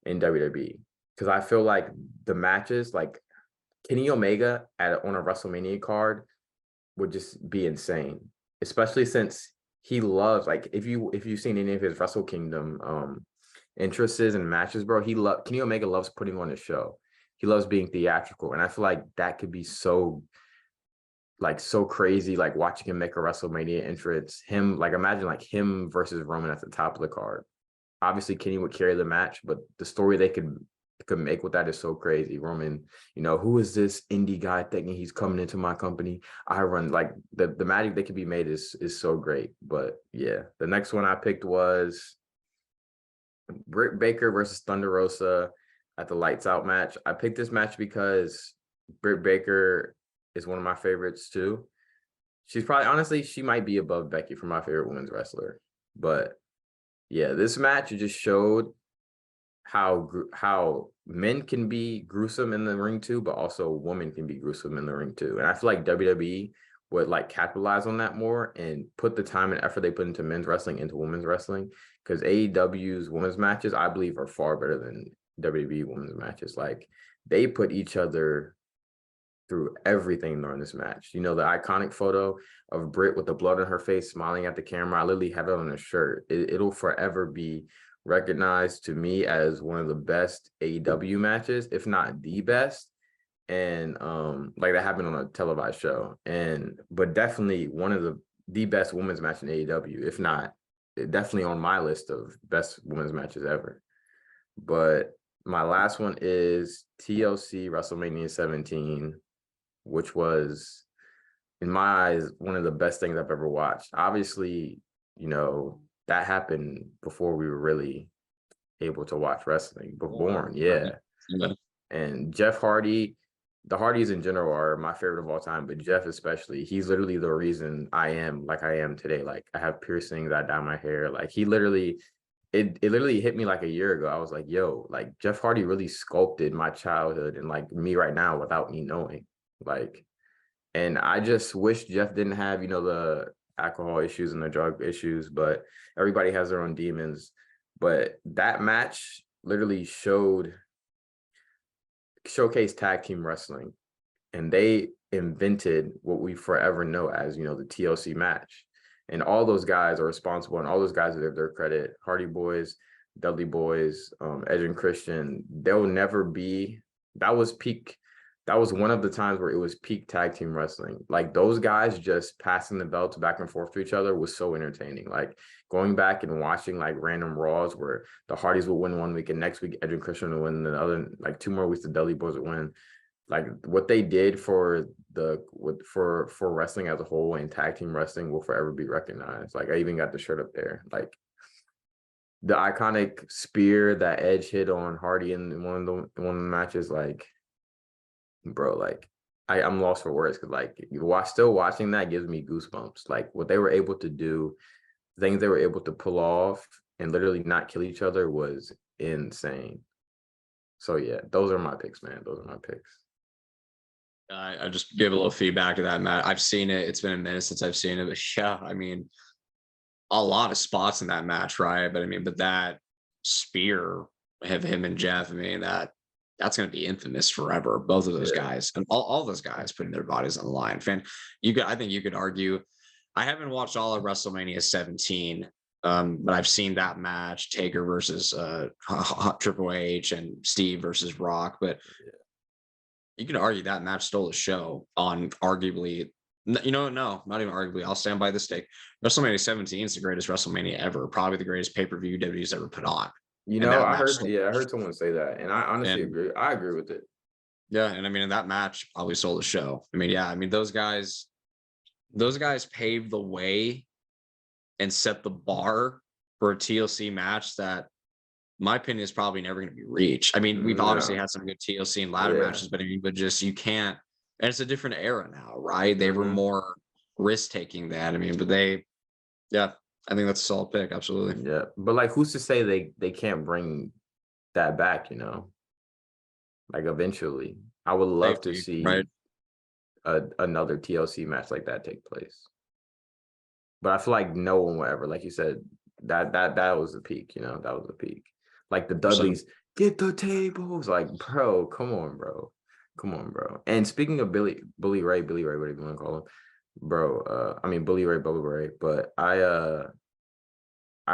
in WWE, because I feel like the matches, like Kenny Omega on a WrestleMania card would just be insane, especially since he loves, like, if you've seen any of his Wrestle Kingdom interests and matches, bro, Kenny Omega loves putting on a show. He loves being theatrical, and I feel like that could be so crazy, like watching him make a WrestleMania entrance. Him, like, imagine like him versus Roman at the top of the card. Obviously, Kenny would carry the match, but the story they could make with that is so crazy. Roman, who is this indie guy thinking he's coming into my company? I run, like, the magic that could be made is so great. But yeah, the next one I picked was Britt Baker versus Thunder Rosa at the Lights Out match. I picked this match because Britt Baker is one of my favorites too. She's probably, honestly, she might be above Becky for my favorite women's wrestler. But yeah, this match just showed how men can be gruesome in the ring too, but also women can be gruesome in the ring too. And I feel like WWE would like capitalize on that more and put the time and effort they put into men's wrestling into women's wrestling, because AEW's women's matches, I believe, are far better than WWE women's matches. Like, they put each other through everything during this match. The iconic photo of Britt with the blood on her face, smiling at the camera. I literally have it on a shirt. It'll forever be recognized to me as one of the best AEW matches, if not the best. And like, that happened on a televised show. But definitely one of the best women's match in AEW, if not definitely on my list of best women's matches ever. But my last one is TLC WrestleMania 17, which was, in my eyes, one of the best things I've ever watched. Obviously, that happened before we were really able to watch wrestling, but born, yeah. And Jeff Hardy, the Hardys in general are my favorite of all time, but Jeff especially, he's literally the reason I am like I am today. Like, I have piercings, I dye my hair. Like, he literally, it literally hit me like a year ago. I was like, yo, like, Jeff Hardy really sculpted my childhood and like me right now without me knowing. Like, and I just wish Jeff didn't have, the alcohol issues and the drug issues, but everybody has their own demons. But that match literally showcased tag team wrestling, and they invented what we forever know as, the TLC match. And all those guys are responsible, and all those guys deserve their credit. Hardy Boys, Dudley Boys, Edge and Christian, they'll never be, that was one of the times where it was peak tag team wrestling. Like, those guys just passing the belts back and forth to each other was so entertaining. Like, going back and watching like random Raws where the Hardys would win one week and next week Edge and Christian would win, the other, like 2 more weeks the Dudley Boys would win. Like, what they did for wrestling as a whole and tag team wrestling will forever be recognized. Like, I even got the shirt up there. Like, the iconic spear that Edge hit on Hardy in one of the matches, like, bro, like, I'm lost for words, because like, still watching that gives me goosebumps. Like, what they were able to do, things they were able to pull off and literally not kill each other was insane. So yeah, those are my picks, man. Those are my picks. I just give a little feedback to that, Matt. I've seen it. It's been a minute since I've seen it, but yeah, I mean, a lot of spots in that match, right? But that spear of him and Jeff, that's going to be infamous forever. Both of those guys, and all those guys putting their bodies on the line. I think you could argue. I haven't watched all of WrestleMania 17, but I've seen that match, Taker versus Triple H and Steve versus Rock. But you can argue that match stole the show on arguably No, not even arguably. I'll stand by this take. WrestleMania 17 is the greatest WrestleMania ever, probably the greatest pay-per-view WWE's ever put on. And that I match, heard someone say that, and I honestly and agree. I agree with it. yeah, and I mean, in that match probably sold the show. I mean, yeah, I mean, those guys paved the way and set the bar for a TLC match that, in my opinion, is probably never going to be reached. I mean, we've obviously No, had some good TLC and ladder yeah, matches, but I mean, but just you can't. And it's a different era now, right? They were more risk taking that. I mean, but yeah, I think that's a solid pick. Absolutely. yeah. But like, who's to say they can't bring that back? Like eventually, I would love to Safety, right? see another TLC match like that take place. But I feel like no one will ever, like you said, that was the peak. That was the peak. Like the So Dudleys, get the tables. Like, bro, come on, bro. Come on, bro. And speaking of Bully Ray, what do you want to call him? Bro, I mean Bully Ray, Bubba Ray, but I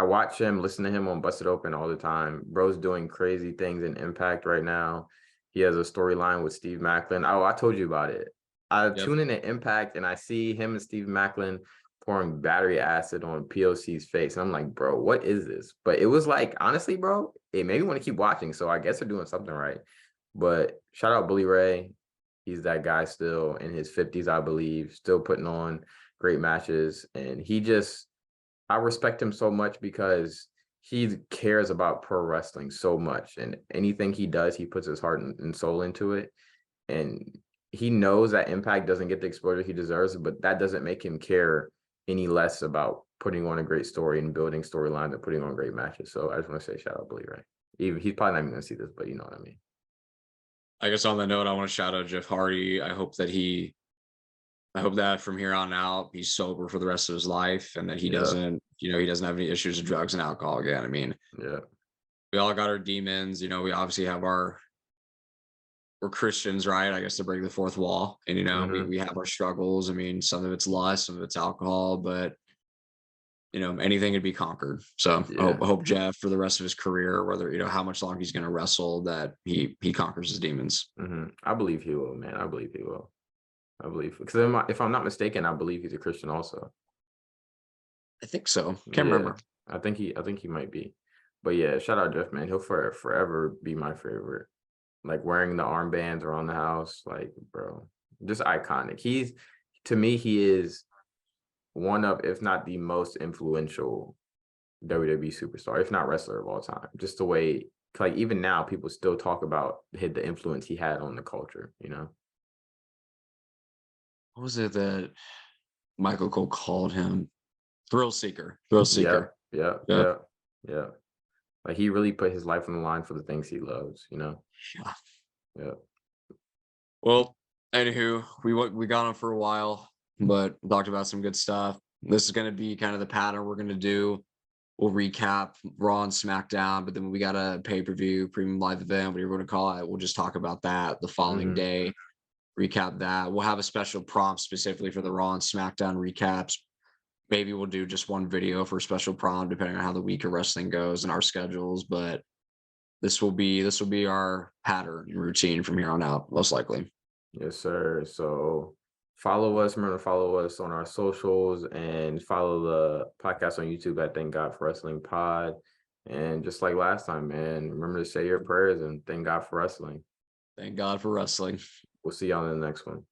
watch him, listen to him on Busted Open all the time. Bro's doing crazy things in Impact right now. He has a storyline with Steve Macklin. Oh, I told you about it. I yep. tune in to Impact and I see him and Steve Macklin pouring battery acid on POC's face. And I'm like, bro, what is this? But it was like, honestly, bro, it made me want to keep watching. So I guess they're doing something right. But shout out Bully Ray. He's that guy still in his 50s, I believe, still putting on great matches. And I respect him so much because he cares about pro wrestling so much, and anything he does, he puts his heart and soul into it. And he knows that Impact doesn't get the exposure he deserves, but that doesn't make him care any less about putting on a great story and building storylines and putting on great matches. So I just want to say shout out Bully Ray. He's probably not even going to see this, but you know what I mean. I guess on that note, I want to shout out Jeff Hardy. I hope that from here on out he's sober for the rest of his life, and that he doesn't, he doesn't have any issues with drugs and alcohol again. I mean, yeah, we all got our demons. We obviously have we're Christians, right? I guess to break the fourth wall, and we have our struggles. I mean, some of it's lust, some of it's alcohol, but anything could be conquered. So I hope Jeff, for the rest of his career, whether how much longer he's going to wrestle, that he conquers his demons. I believe he will, man. I believe he will. I believe, because if I'm not mistaken, I believe he's a Christian also. I think so. Can't remember. I think he might be. But yeah, shout out Jeff, man. He'll forever be my favorite. Like wearing the armbands around the house, like, bro, just iconic. To me, he is one of, if not the most influential WWE superstar, if not wrestler of all time. Just the way, like, even now, people still talk about the influence he had on the culture, What was it that Michael Cole called him? Thrill seeker. Thrill seeker. Yeah. Like he really put his life on the line for the things he loves, Yeah. Yeah. Well, anywho, we got on for a while, but talked about some good stuff. This is going to be kind of the pattern we're going to do. We'll recap Raw and SmackDown, but then we got a pay-per-view, premium live event, whatever you want to call it. We'll just talk about that the following day, recap that. We'll have a special prompt specifically for the Raw and SmackDown recaps. Maybe we'll do just one video for a special prompt, depending on how the week of wrestling goes and our schedules. But this will be our pattern and routine from here on out, most likely. Yes, sir. So remember to follow us on our socials and follow the podcast on YouTube at Thank God for Wrestling Pod. And just like last time, man, remember to say your prayers and thank God for wrestling. Thank God for wrestling. We'll see y'all in the next one.